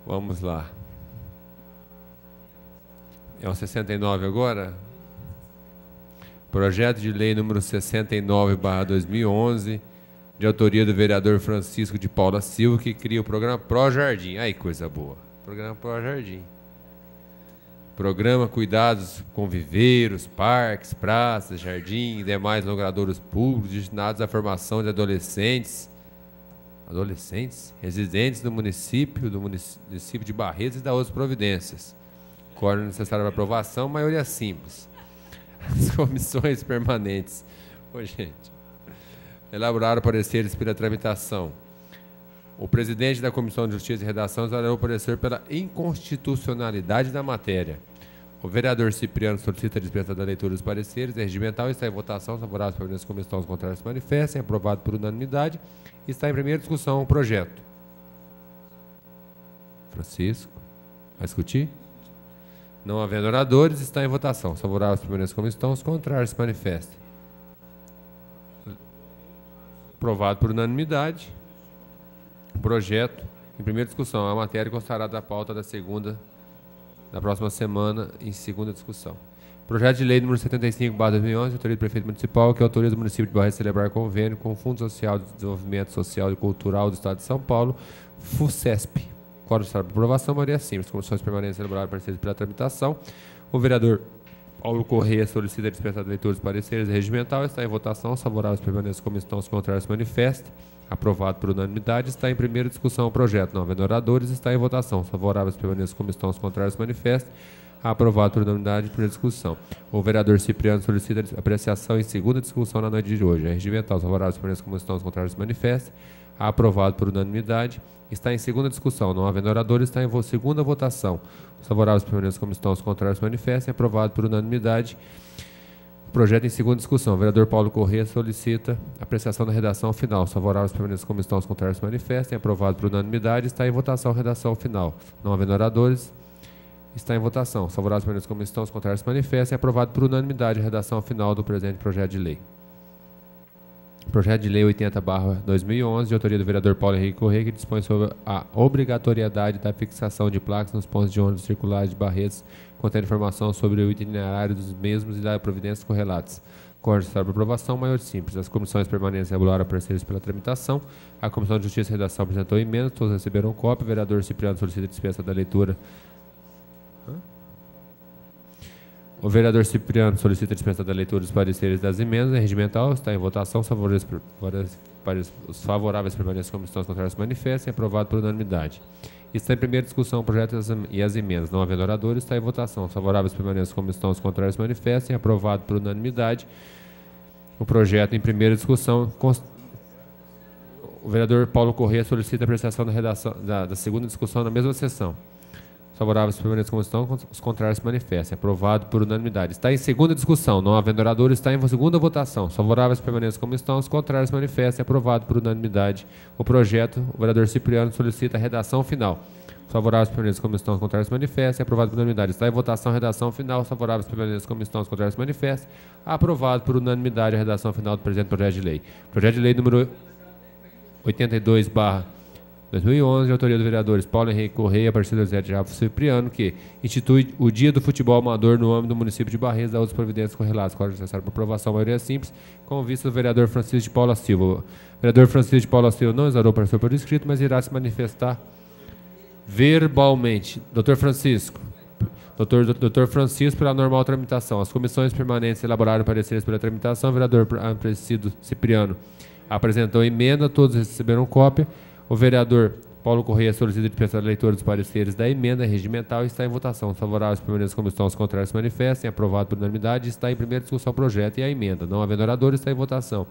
Vamos lá. É o 69 agora? Projeto de lei número 69/2011, de autoria do vereador Francisco de Paula Silva, que cria o programa Pro Jardim. Aí, coisa boa. Programa Pro Jardim. Programa Cuidados com Viveiros, Parques, Praças, Jardins e demais logradouros públicos destinados à formação de adolescentes residentes do município de Barretos e da outras providências. Quórum necessário para aprovação, maioria simples. As comissões permanentes. Ô, gente. Elaboraram pareceres pela tramitação. O presidente da Comissão de Justiça e Redação elaborou o parecer pela inconstitucionalidade da matéria. O vereador Cipriano solicita a dispensa da leitura dos pareceres. É regimental, está em votação. Favoráveis para as comissões contrárias se manifestem. Aprovado por unanimidade. Está em primeira discussão o projeto. Francisco, vai discutir? Não havendo oradores, está em votação. Favoráveis para as comissões contrárias se manifestem. Aprovado por unanimidade. O projeto, em primeira discussão, a matéria constará da pauta da próxima semana, em segunda discussão. Projeto de lei número 75/2011, autoria do prefeito municipal, que autoriza o município de Barretos a celebrar convênio com o Fundo Social de Desenvolvimento Social e Cultural do Estado de São Paulo, FUSESP. Quórum de aprovação, maioria simples. Comissões permanentes elaboraram pareceres pela tramitação. O vereador Paulo Corrêa solicita a dispensa de leitura dos pareceres regimental. Está em votação. Os favoráveis permanentes comissões contrárias se manifestem. Aprovado por unanimidade. Está em primeira discussão o projeto. Não havendo oradores, está em votação. Os favoráveis permanentes comissões contrárias se manifestem. Aprovado por unanimidade em primeira discussão. O vereador Cipriano solicita a apreciação em segunda discussão na noite de hoje. É regimental. Os favoráveis permanentes comissões contrárias se manifestem. Aprovado por unanimidade. Está em segunda discussão. Não havendo oradores, está em segunda votação. Os favoráveis permanentes comissários contrários se manifestem. Aprovado por unanimidade. Projeto em segunda discussão. O vereador Paulo Corrêa solicita apreciação da redação final. Os favoráveis permanentes comissários contrários se manifestem. Aprovado por unanimidade. Está em votação a redação final. Não havendo oradores, está em votação. Os favoráveis permanentes comissários contrários se manifestem. Aprovado por unanimidade a redação final do presente projeto de lei. Projeto de lei 80/2011, de autoria do vereador Paulo Henrique Corrêa, que dispõe sobre a obrigatoriedade da fixação de placas nos pontos de ônibus circulares de Barretos, contendo informação sobre o itinerário dos mesmos e das providências correlatas. Quórum de aprovação, maior simples. As comissões permanentes regularam pareceres pela tramitação. A Comissão de Justiça e Redação apresentou emendas, todos receberam cópia. O vereador Cipriano solicita a dispensa da leitura. O vereador Cipriano solicita a dispensa da leitura dos pareceres das emendas. É regimental, está em votação. Os favoráveis permanentes das comissões contrárias se manifestem. Aprovado por unanimidade. Está em primeira discussão o projeto e as emendas. Não havendo oradores, está em votação. Os favoráveis permanentes das comissões contrárias se manifestem. Aprovado por unanimidade. O projeto em primeira discussão. O vereador Paulo Corrêa solicita a apreciação da redação da segunda discussão na mesma sessão. Favoráveis permanentes como estão, os contrários se manifestem. Aprovado por unanimidade. Está em segunda discussão. Não havendo oradores, está em segunda votação. Os favoráveis permanentes como estão, os contrários se manifestem. Aprovado por unanimidade. O projeto, o vereador Cipriano solicita a redação final. Os favoráveis permanentes como estão, os contrários se manifestem. Aprovado por unanimidade. Está em votação a redação final. Os favoráveis permanentes como estão, os contrários se manifestem. Aprovado por unanimidade a redação final do presente projeto de lei. Projeto de lei número... 82/2011, de autoria dos vereadores Paulo Henrique Correia, Aparecido José de Jafo Cipriano, que institui o Dia do Futebol Amador no âmbito do município de Barreiros, da outras providências correlatas, qual é necessário para aprovação, maioria simples, com vista do vereador Francisco de Paula Silva. O vereador Francisco de Paula Silva não exarou para ser por escrito, mas irá se manifestar verbalmente. Doutor Francisco. Doutor Francisco, pela normal tramitação. As comissões permanentes elaboraram pareceres pela tramitação. O vereador Aparecido Cipriano apresentou emenda, todos receberam cópia. O vereador Paulo Correia solicita dispensar a leitura dos pareceres da emenda regimental e está em votação. Os favoráveis permanentes como estão, os contrários se manifestem. Aprovado por unanimidade, está em primeira discussão o projeto e a emenda. Não havendo oradores, está em votação.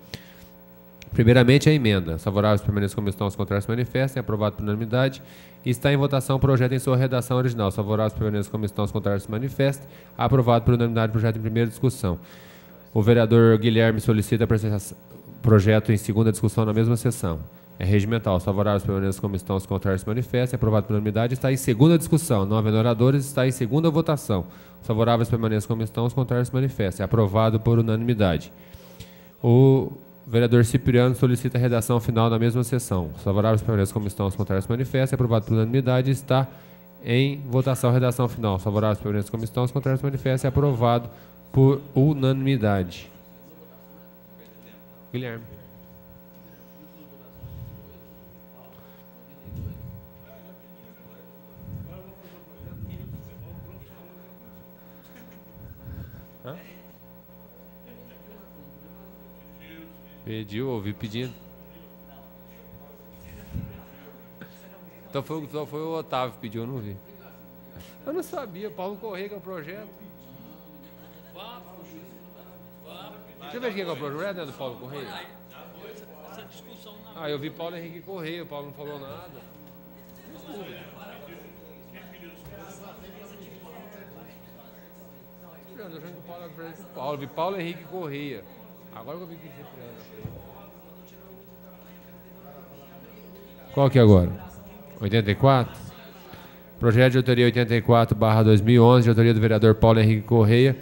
Primeiramente, a emenda. Os favoráveis permanentes como estão, os contrários se manifestem. Aprovado por unanimidade. Está em votação o projeto em sua redação original. Os favoráveis permanentes como estão, os contrários se manifestem. Aprovado por unanimidade o projeto em primeira discussão. O vereador Guilherme solicita o projeto em segunda discussão na mesma sessão. É regimental. Os favoráveis permanentes como estão, os contrários se manifestem. Aprovado por unanimidade. Está em segunda discussão. Não havendo oradores, está em segunda votação. Os favoráveis permanentes como estão, os contrários se manifestem. Aprovado por unanimidade. O vereador Cipriano solicita a redação final na mesma sessão. Os favoráveis permanecem como estão, os contrários se manifestem. Aprovado por unanimidade. Está em votação a redação final. Os favoráveis permanecem como estão, os contrários se manifestem. Aprovado por unanimidade. Guilherme. Pediu, ouvi pedindo. Então foi o Otávio que pediu, eu não vi. Eu não sabia, Paulo Correia que é o projeto. Deixa eu ver quem é o projeto, né, do Paulo Correia. Ah, eu vi Paulo Henrique Correia, o Paulo não falou nada. Eu achando que o Paulo era o projeto do Paulo, eu vi Paulo Henrique Correia. Agora que eu vi que qual que é agora? 84? Projeto de autoria 84/2011, de autoria do vereador Paulo Henrique Correia.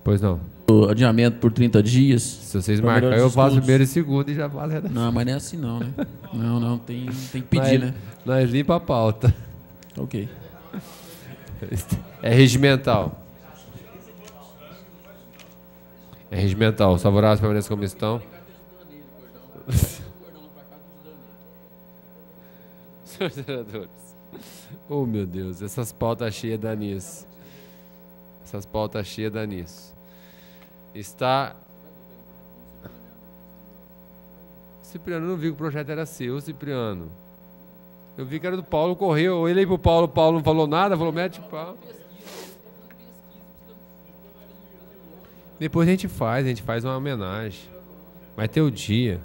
Pois não. O adiamento por 30 dias. Se vocês marcarem, eu faço primeiro e segundo e já faço a redação. Não, mas não é assim não, né? Não, tem que pedir, né? Nós limpa a pauta. Ok. É regimental. É regimental. Os favoráveis permanecem como estão. Senhores senadores. Oh, meu Deus. Essas pautas cheias da nisso. Essas pautas cheias da nisso. Está... Cipriano, eu não vi que o projeto era seu, Cipriano. Eu vi que era do Paulo Correia. Eu olhei pro Paulo, o Paulo não falou nada, falou, mete pau. Depois a gente faz uma homenagem. Vai ter o dia.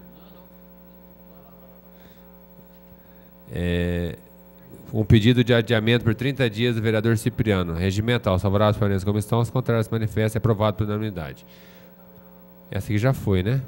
Um pedido de adiamento por 30 dias do vereador Cipriano. Regimental. Os favoráveis permanecem como estão, os contrários se manifestam. É aprovado por unanimidade. Essa aqui já foi, né?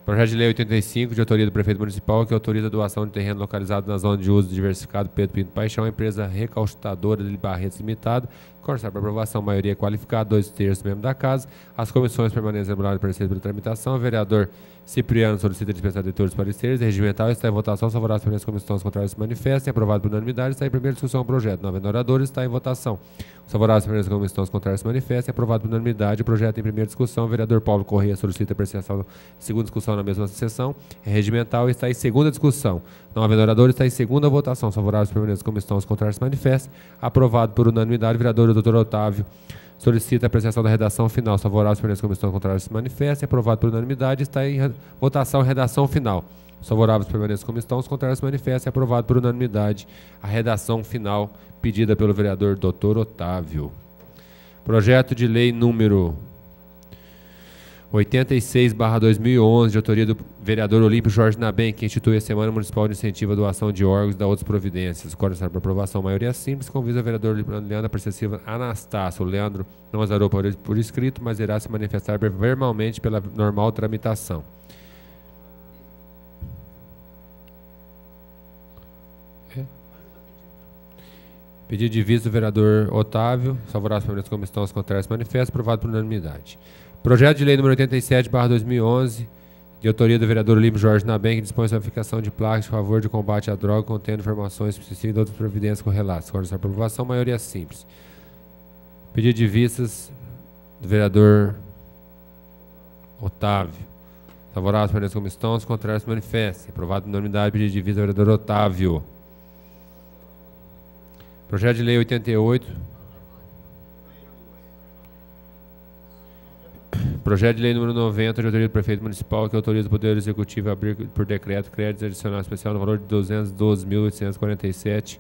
Projeto de Lei 85, de autoria do Prefeito Municipal, que autoriza a doação de terreno localizado na zona de uso diversificado Pedro Pinto Paixão, empresa recaustadora de Barretos Limitada, cortar para aprovação, maioria qualificada, 2/3 membros da casa. As comissões permanentes elaboradas pareceres pela tramitação. O vereador Cipriano solicita dispensar de todos os pareceres. Regimental está em votação. Os favoráveis permanentes comissões contrárias se manifestem. Aprovado por unanimidade. Está em primeira discussão o projeto. Não havendo oradores, está em votação. Os favoráveis permanentes comissões contrárias se manifestem. Aprovado por unanimidade. O projeto em primeira discussão. O vereador Paulo Correia solicita apreciação segunda discussão na mesma sessão. É regimental. Está em segunda discussão. Não havendo oradores, está em segunda votação. Os favoráveis permanentes comissões contrárias se manifestem. Aprovado por unanimidade. O vereador Dr. Otávio solicita a apreciação da redação final. Os favoráveis permanentes comissões contrárias se manifestem. Aprovado por unanimidade. Está em votação a redação final. Os favoráveis permanentes como estão, os contrários se manifestem. Aprovado por unanimidade a redação final pedida pelo vereador Dr. Otávio. Projeto de lei número 86/2011, de autoria do vereador Olímpio Jorge Nabem, que institui a Semana Municipal de Incentivo à Doação de Órgãos e da outras providências. Código para aprovação, maioria simples, convida o vereador Leandro Apreciativa Anastácio. O Leandro não azarou por escrito, mas irá se manifestar verbalmente pela normal tramitação. Pedido de vista do vereador Otávio, favorável permanentes como estão, os contrários se manifestam, aprovado por unanimidade. Projeto de lei número 87/2011, de autoria do vereador Olímpio Jorge Nabem, que dispõe sobre a aplicação de placas em favor de combate à droga, contendo informações específicas e outras providências correlatas. Com essa aprovação, maioria simples. Pedido de vistas do vereador Otávio. Favorável, permanece como estão, os contrários se manifestem. Aprovado por unanimidade, pedido de vista do vereador Otávio. Projeto de lei 88. Projeto de lei número 90, de autoria do prefeito municipal, que autoriza o Poder Executivo a abrir por decreto crédito adicional especial no valor de R$ 212.847.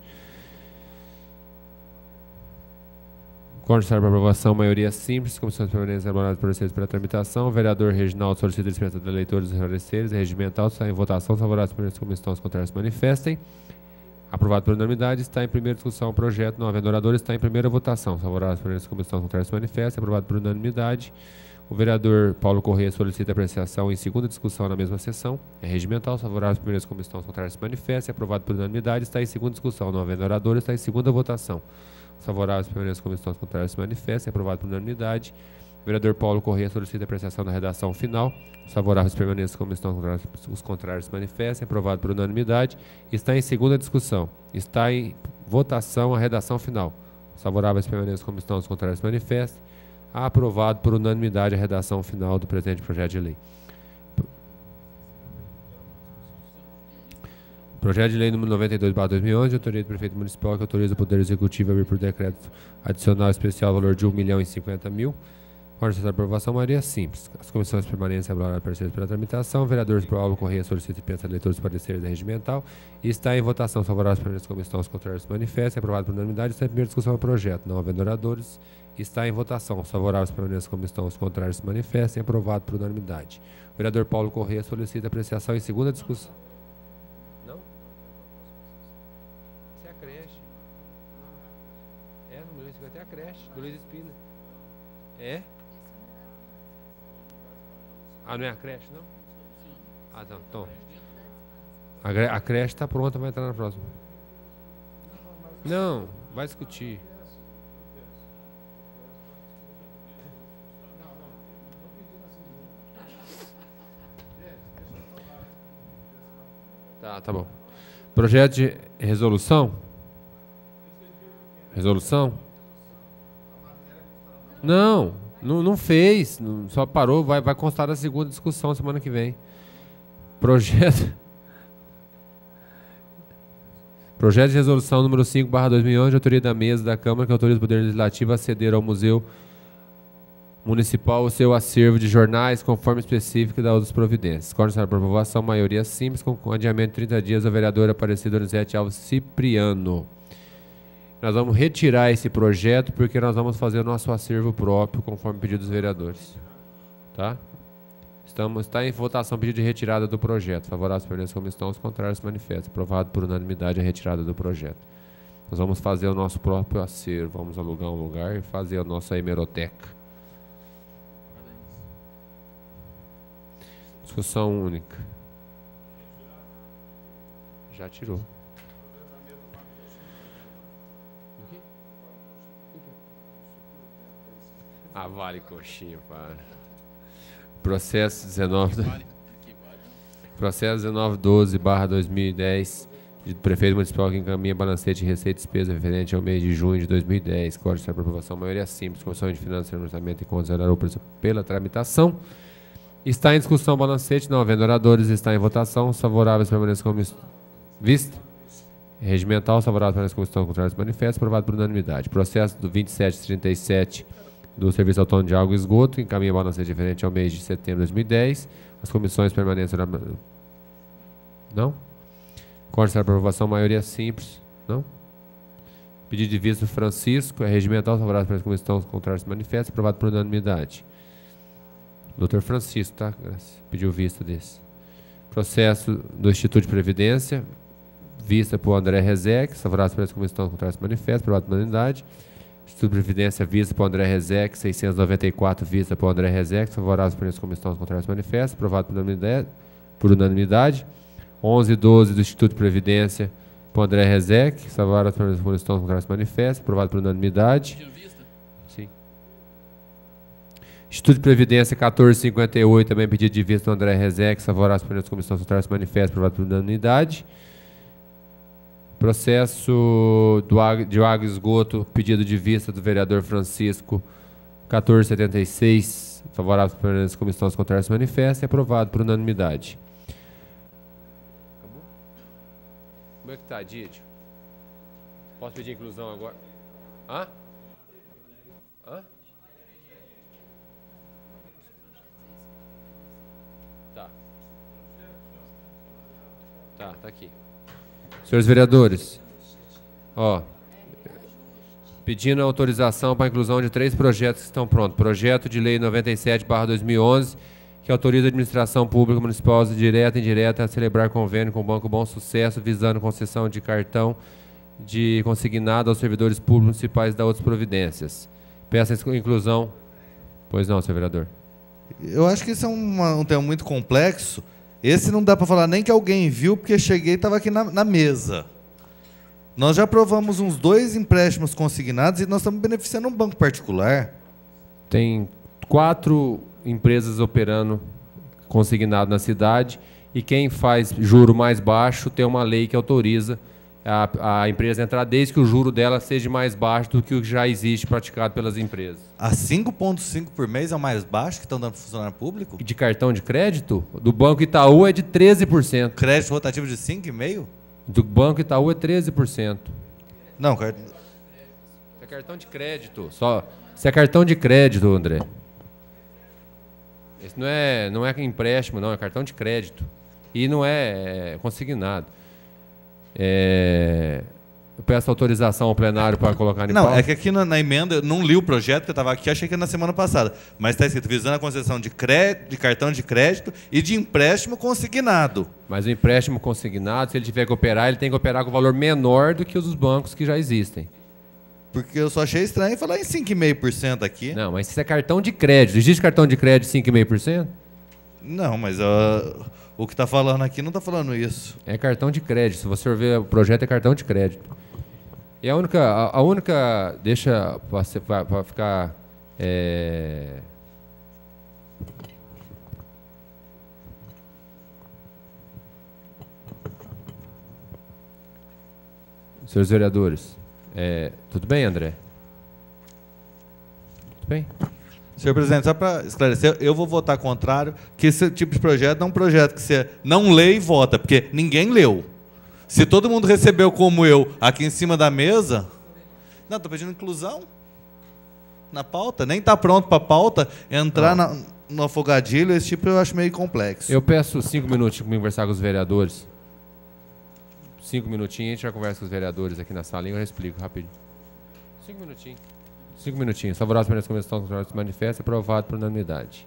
Condicionado para aprovação, maioria simples. Comissões permanentes elaboradas por vocês para tramitação. O vereador Reginaldo solicita a dispensa da leitura dos pareceres. Regimental está em votação. Favoráveis permanentes como estão, os contrários se manifestem. Aprovado por unanimidade. Está em primeira discussão o projeto. Não havendo oradores, está em primeira votação. Favoráveis permanentes como estão, os contrários se manifestem. Aprovado por unanimidade. O vereador Paulo Corrêa solicita apreciação em segunda discussão na mesma sessão. É regimental. Favoráveis permanentes como estão, os contrários se manifestem. Aprovado por unanimidade. Está em segunda discussão. Não havendo oradores, está em segunda votação. Os favoráveis permanentes como estão, os contrários se manifestem. Aprovado por unanimidade. O vereador Paulo Corrêa solicita apreciação da redação final. Os favoráveis permanentes como estão, os contrários se manifestem. Aprovado por unanimidade. Está em segunda discussão. Está em votação a redação final. Os favoráveis permanentes como estão, os contrários se manifestem. Aprovado por unanimidade a redação final do presente projeto de lei. Projeto de lei número 92/2011, de autoria do prefeito municipal, que autoriza o Poder Executivo a abrir por decreto adicional especial valor de R$ 1.050.000. Com a aprovação, maioria simples. As comissões permanentes elaboraram pareceres pela tramitação. O vereador Paulo Corrêa solicita dispensa de leitura dos pareceres da regimental. E está em votação. Favoráveis permanentes como estão, os contrários se manifestem. Aprovado por unanimidade. Está em primeira discussão do projeto. Não havendo oradores, está em votação. Os favoráveis permanentes como estão, os contrários se manifestem. Aprovado por unanimidade. O vereador Paulo Corrêa solicita apreciação em segunda discussão. Não? Isso é a creche. É, no Luiz vai ter a creche, do Luiz Espina. É? Ah, não é a creche, não? Ah, não. Então. A creche está pronta, vai entrar na próxima. Não, vai discutir. Tá bom. Projeto de resolução? Resolução? Não fez, só parou, vai constar a segunda discussão semana que vem. Projeto de resolução número 5/2011, de autoria da mesa da Câmara, que autoriza o Poder Legislativo a ceder ao Museu Municipal o seu acervo de jornais, conforme específico da outras providências. Condicionado para aprovação, maioria simples, com adiamento de 30 dias, a vereadora Aparecida Donizete Alves Cipriano. Nós vamos retirar esse projeto porque nós vamos fazer o nosso acervo próprio, conforme pedido dos vereadores. Tá? Está em votação pedido de retirada do projeto. Favoráveis permanentes como estão, os contrários se manifestam. Aprovado por unanimidade a retirada do projeto. Nós vamos fazer o nosso próprio acervo. Vamos alugar um lugar e fazer a nossa hemeroteca. Discussão única. Já tirou. Ah, vale coxinha, para. Processo 1912/2010, de prefeito municipal que encaminha balancete de receita e despesa referente ao mês de junho de 2010. Código de aprovação, maioria simples. Comissão de Finanças, Orçamento e Contas zerará o preço pela tramitação. Está em discussão o balancete, não havendo oradores, está em votação. Os favoráveis permanecem como vista. Regimental, os favoráveis permanecem como estão, contrários manifestos. Aprovado por unanimidade. Processo do 2737 do Serviço Autônomo de Água e Esgoto, encaminha balancete referente ao mês de setembro de 2010. As comissões permanentes... Não? Código de aprovação, maioria simples. Não? Pedido de vista do Francisco, é regimental, os favoráveis permanecem como estão, contrários manifestos. Aprovado por unanimidade. Doutor Francisco, tá? Pediu vista desse. Processo do Instituto de Previdência, vista por André Rezec, favoráveis permanecem como estão, contrários manifestos. Aprovado por unanimidade. Instituto de Previdência, vista para o André Rezec, 694, vista para o André Rezec, favoráveis permanentes como estão, os contrários manifestos, aprovado por unanimidade. 1112 do Instituto de Previdência para o André Rezec, favoráveis permanentes como estão, os contrários manifestos, aprovado por unanimidade. Sim. Instituto de Previdência 1458, também pedido de vista do André Rezec, favorável pela comissão social se manifesta, aprovado por unanimidade. Processo de água e esgoto, pedido de vista do vereador Francisco 1476, favorável pela comissão contrária se manifesta, e aprovado por unanimidade. Acabou? Como é que está, Didio? Posso pedir inclusão agora? Hã? Hã? Tá aqui. Senhores vereadores, pedindo autorização para a inclusão de 3 projetos que estão prontos. Projeto de Lei 97/2011, que autoriza a administração pública municipal direta e indireta a celebrar convênio com o Banco Bom Sucesso, visando concessão de cartão de consignado aos servidores públicos municipais e da outras providências. Peço a inclusão. Pois não, senhor vereador. Eu acho que isso é um tema muito complexo. Esse não dá para falar nem que alguém viu, porque cheguei e estava aqui na mesa. Nós já aprovamos uns 2 empréstimos consignados e nós estamos beneficiando um banco particular. Tem 4 empresas operando consignado na cidade e quem faz juro mais baixo tem uma lei que autoriza a empresa a entrar desde que o juro dela seja mais baixo do que o que já existe praticado pelas empresas. A 5,5 por mês é o mais baixo que estão dando para funcionário público? De cartão de crédito? Do Banco Itaú é de 13%. Crédito rotativo de 5,5%? Do Banco Itaú é 13%. Não, é cartão de crédito. Se é cartão de crédito, André. Esse não é empréstimo, não, é cartão de crédito. E não é consignado. Eu peço autorização ao plenário para colocar em pauta. Não, é que aqui na emenda, eu não li o projeto, que eu estava aqui, achei que era na semana passada. Mas está escrito visando a concessão de cartão de crédito e de empréstimo consignado. Mas o empréstimo consignado, se ele tiver que operar, ele tem que operar com valor menor do que os dos bancos que já existem. Porque eu só achei estranho falar em 5,5% aqui. Não, mas isso é cartão de crédito. Existe cartão de crédito 5,5%? Não, mas o que está falando aqui não está falando isso. É cartão de crédito. Se você ver o projeto, é cartão de crédito. E a única deixa para ficar... Senhores vereadores, tudo bem, André? Tudo bem? Senhor presidente, só para esclarecer, eu vou votar contrário, que esse tipo de projeto não é um projeto que você não lê e vota, porque ninguém leu. Se todo mundo recebeu como eu aqui em cima da mesa... Não, estou pedindo inclusão na pauta. Nem está pronto para a pauta. Entrar no afogadilho, esse tipo eu acho meio complexo. Eu peço 5 minutinhos para conversar com os vereadores. 5 minutinhos, a gente já conversa com os vereadores aqui na salinha, eu explico rapidinho. 5 minutinhos. 5 minutinhos. Favorável para a comissão se manifesta, aprovado por unanimidade.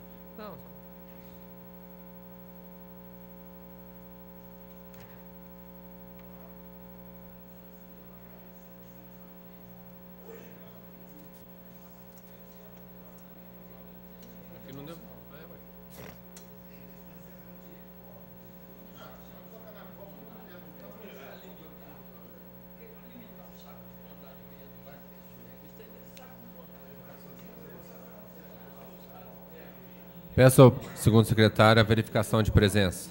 Peço ao segundo secretário a verificação de presença.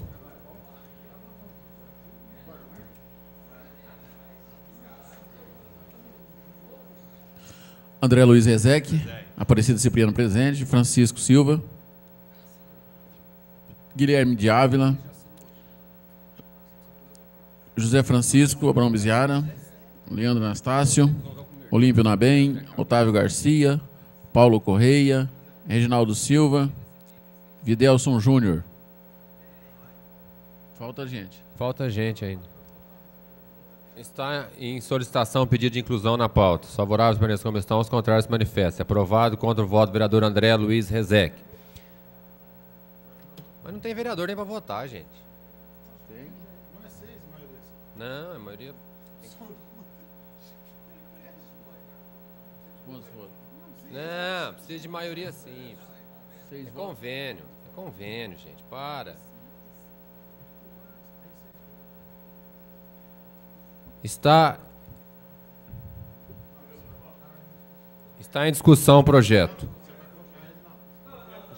André Luiz Rezec, Aparecido Cipriano presente, Francisco Silva, Guilherme de Ávila, José Francisco, Abraão Biziara, Leandro Anastácio, Olímpio Nabem, Otávio Garcia, Paulo Correia, Reginaldo Silva, Videlson Júnior. Falta gente. Falta gente ainda. Está em solicitação pedido de inclusão na pauta. Os favoráveis permaneçam como estão, os contrários se manifestam. Aprovado contra o voto do vereador André Luiz Rezec. Mas não tem vereador nem para votar, gente. Tem? Não é 6, a maioria. Não, a maioria... Não, precisa de maioria simples. É convênio. É convênio, gente. Para. Está em discussão o projeto.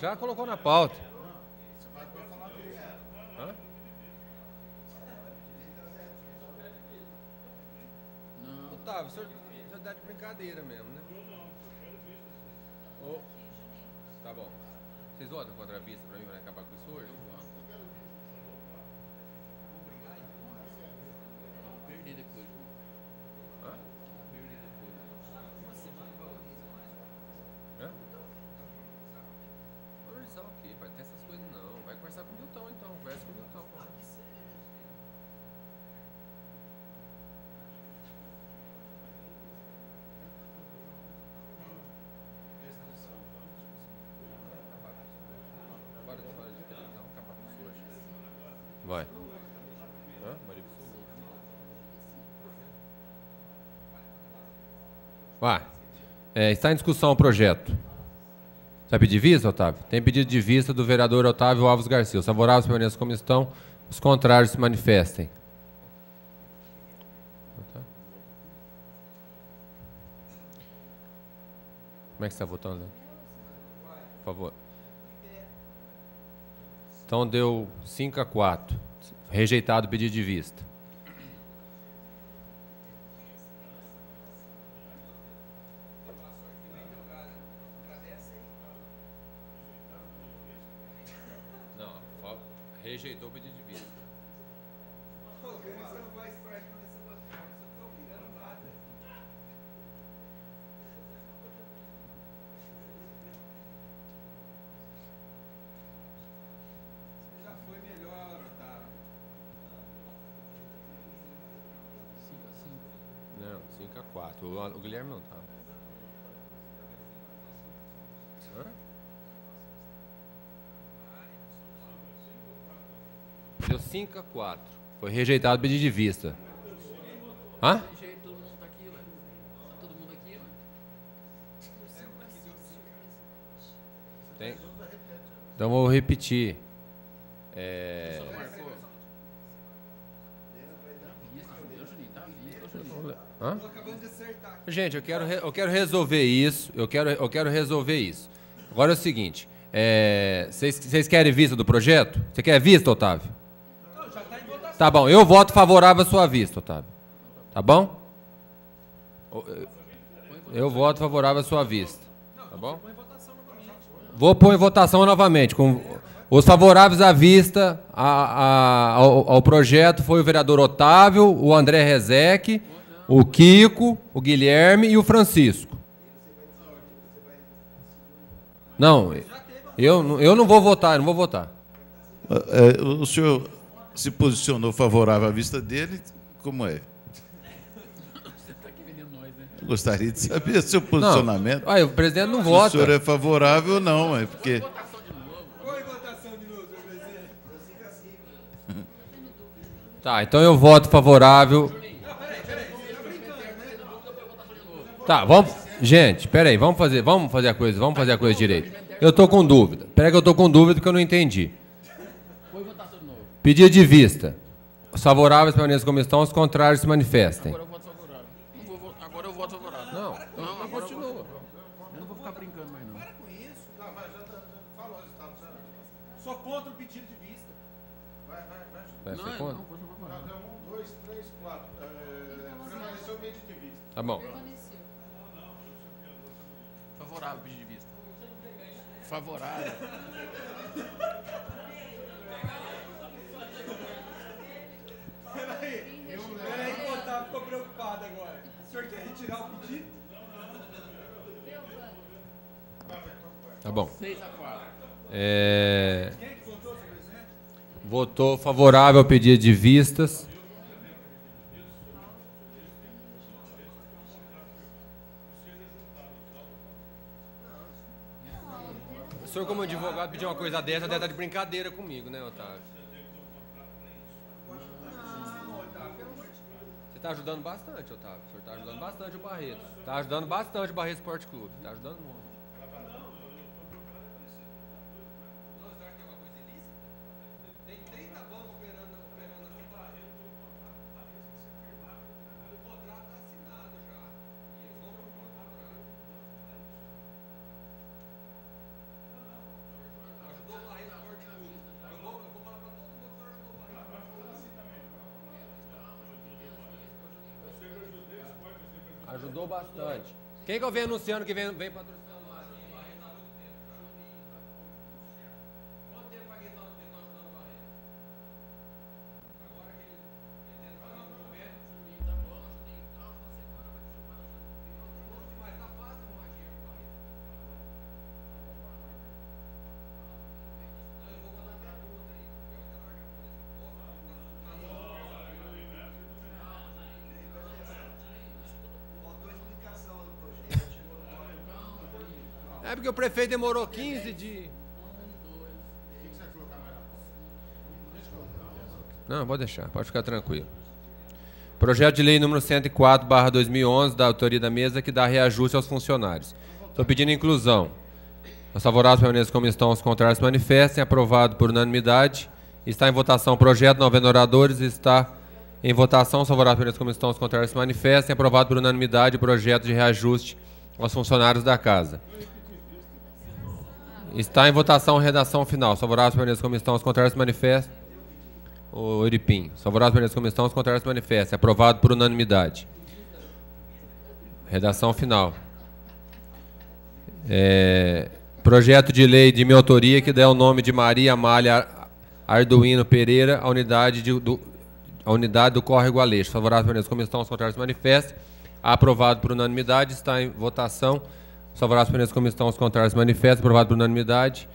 Já colocou na pauta. Hã? Não. Otávio, o senhor dá de brincadeira mesmo, né? Oh. Tá bom. Vocês votam contra a vista pra mim, pra acabar com isso hoje? Perder depois. Hã? Perder depois. Hã? Valorizar o quê? Vai ter essas coisas não. Vai conversar com o Milton então. Conversa com o Milton. Vai. Hã? Vai. Está em discussão o projeto. Você vai pedir vista, Otávio? Tem pedido de vista do vereador Otávio Alves Garcia. Os favoráveis permaneçam como estão, os contrários se manifestem. Como é que você está votando, Leandro? Por favor. Então deu 5-4. Rejeitado o pedido de vista. Não, rejeitou o pedido de vista. Não, 5-4. O Guilherme não tá. Hã? Deu 5-4. Foi rejeitado o pedido de vista. Hã? Todo mundo tá aqui, ué. Tá todo mundo aqui, ué. Tem. Então vou repetir. Hã? Gente, eu quero resolver isso. Eu quero resolver isso. Agora é o seguinte. Vocês querem vista do projeto? Você quer vista, Otávio? Tá bom, eu voto favorável à sua vista, Otávio. Tá bom? Eu voto favorável à sua vista. Tá bom? Vou pôr em votação novamente. Com os favoráveis à vista ao projeto foi o vereador Otávio, o André Rezec, o Kiko, o Guilherme e o Francisco. Não, eu não vou votar, não vou votar. O senhor se posicionou favorável à vista dele, como é? Você tá aqui vendendo nós, né? Eu gostaria de saber seu posicionamento. Não, o presidente não vota. Se o senhor é favorável ou não, é porque... Tá, então eu voto favorável. Tá, vamos. Gente, peraí, vamos fazer a coisa direito. Eu tô com dúvida. Peraí que eu tô com dúvida porque eu não entendi. Pedido de vista. Os favoráveis permaneçam como estão, os contrários se manifestem. Agora eu voto favorável. Agora eu voto favorável. Não, agora continua. Eu não vou ficar brincando mais, não. Para com isso. Já falou o resultado. Sou contra o pedido de vista. Vai ser contra? Não, 1, 2, 3, 4. Permaneceu o pedido de vista. Tá bom. Favorável o pedido de vista. Favorável. Peraí, o Otávio ficou preocupado agora. O senhor quer retirar o pedido? Tá bom. 6-4. Quem é que votou, senhor presidente? Votou favorável ao pedido de vistas. O senhor, como advogado, pediu uma coisa dessa, deve estar de brincadeira comigo, né, Otávio? Você está ajudando bastante, Otávio. O senhor está ajudando bastante o Barreto. Está ajudando bastante o Barreto Esporte Clube. Está ajudando muito. Tem 30 bancos operando assim. O contrato está assinado já. E eles vão para o contrato. Ajudou bastante. Quem que eu venho anunciando que vem patrocinando? É porque o prefeito demorou 15 dias. Não, pode deixar, pode ficar tranquilo. Projeto de lei número 104/2011, da autoria da mesa, que dá reajuste aos funcionários. Estou pedindo inclusão. Os favoráveis permaneçam como estão, os contrários se manifestem. Aprovado por unanimidade. Está em votação o projeto, não havendo oradores. Está em votação, os favoráveis permaneçam como estão, os contrários se manifestem. Aprovado por unanimidade o projeto de reajuste aos funcionários da Casa. Está em votação a redação final. Os favoráveis permaneçam como estão, os contrários se manifestem. O Iripim. Os favoráveis permaneçam como estão, os contrários se manifestem. Aprovado por unanimidade. Redação final. Projeto de lei de minha autoria que dá o nome de Maria Amália Arduino Pereira, a unidade do Córrego Aleixo. Favoráveis permaneçam como estão, os contrários se manifestem. Aprovado por unanimidade. Está em votação. Os favoráveis permaneçam como estão, os contrários se manifestam. Aprovado por unanimidade.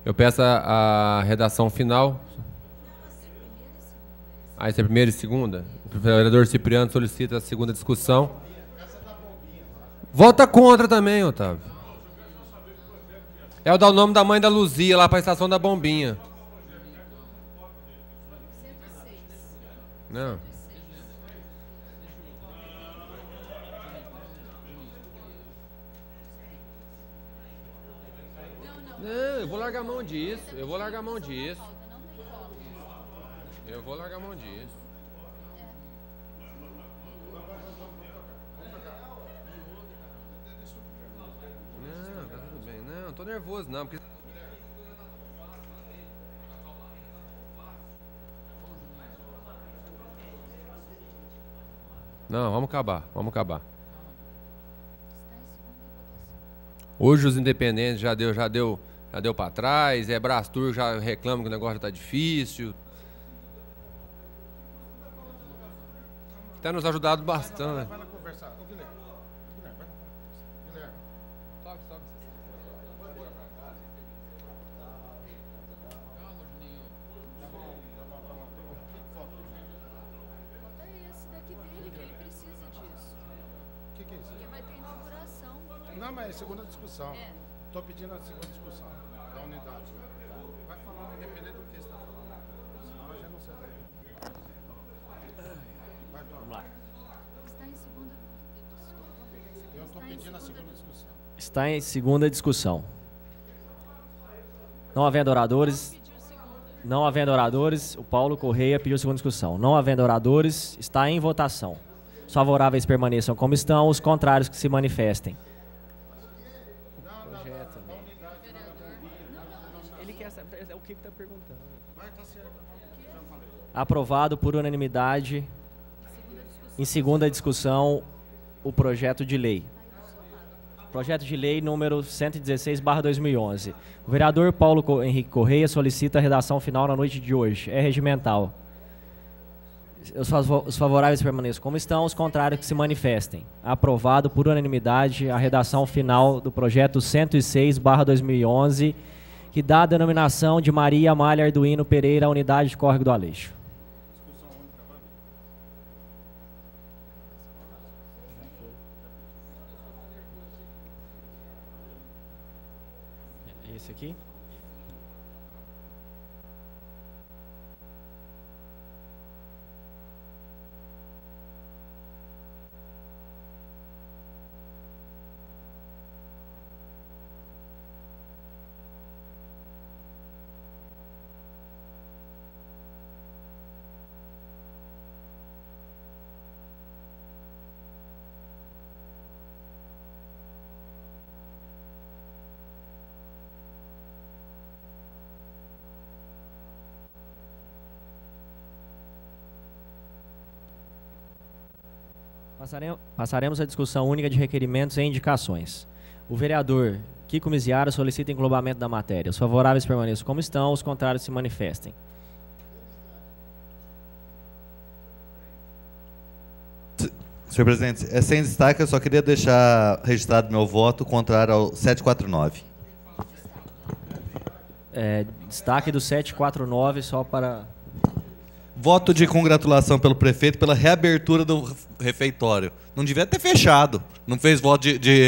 Eu peço a redação final. Essa é a primeira e segunda. O vereador Cipriano solicita a segunda discussão. Vota contra também, Otávio. É o dar o nome da mãe da Luzia lá para a estação da Bombinha. Não. Não, eu vou largar a mão disso. Eu vou largar a mão disso. Eu vou largar a mão disso. Não, tá tudo bem. Não, tô nervoso não, porque... Não, vamos acabar, vamos acabar. Hoje os independentes já deu para trás, Brastur já reclama que o negócio já tá difícil. Tem nos ajudado bastante. Vai lá conversar. Ô, Guilherme. Guilherme, vai lá. Guilherme. Toque. Bota esse daqui dele, que ele precisa disso. O que é isso? Porque vai ter inauguração. Não, mas é segunda discussão. É. Tô pedindo a segunda discussão da unidade. Vai falando independente do que você está falando. Senão a gente não sabe. Vai, Tom. Vamos lá. Está em segunda. Eu tô pedindo a segunda discussão. Está em segunda discussão. Não havendo oradores, o Paulo Correia pediu segunda discussão. Não havendo oradores, está em votação. Os favoráveis permaneçam como estão, os contrários que se manifestem. Ele quer saber, é o que está perguntando. Vai, tá certo. Já falei. Aprovado por unanimidade, em segunda discussão, o projeto de lei. Projeto de lei número 116/2011. O vereador Paulo Henrique Correia solicita a redação final na noite de hoje. É regimental. Os favoráveis permaneçam como estão, os contrários que se manifestem. Aprovado por unanimidade a redação final do projeto 106/2011, que dá a denominação de Maria Amália Arduino Pereira, à unidade de Córrego do Aleixo. Esse aqui? Passaremos à discussão única de requerimentos e indicações. O vereador Kiko Miziara solicita englobamento da matéria. Os favoráveis permaneçam como estão, os contrários se manifestem. Senhor presidente, é sem destaque, eu só queria deixar registrado meu voto contrário ao 749. Destaque do 749 só para... Voto de congratulação pelo prefeito pela reabertura do refeitório. Não devia ter fechado. Não fez voto de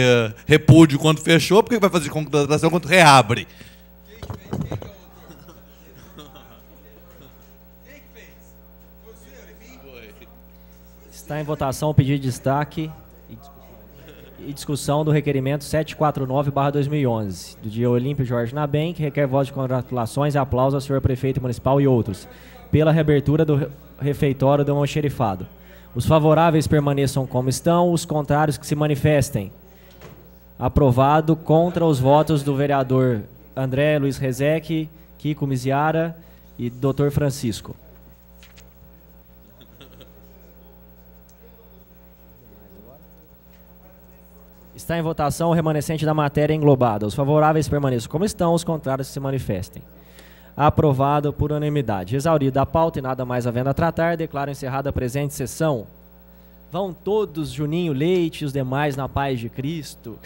repúdio quando fechou, por que vai fazer congratulação quando reabre? Está em votação o pedido de destaque e discussão do requerimento 749/2011, do dia Olímpio Jorge Nabem, que requer voto de congratulações e aplausos ao senhor prefeito municipal e outros, pela reabertura do refeitório do Almoxarifado. Os favoráveis permaneçam como estão, os contrários que se manifestem. Aprovado contra os votos do vereador André Luiz Rezec, Kiko Miziara e Dr. Francisco. Está em votação o remanescente da matéria englobada. Os favoráveis permaneçam como estão, os contrários se manifestem. Aprovado por unanimidade. Exaurida a pauta e nada mais havendo a tratar, declaro encerrada a presente sessão. Vão todos, Juninho Leite e os demais, na paz de Cristo.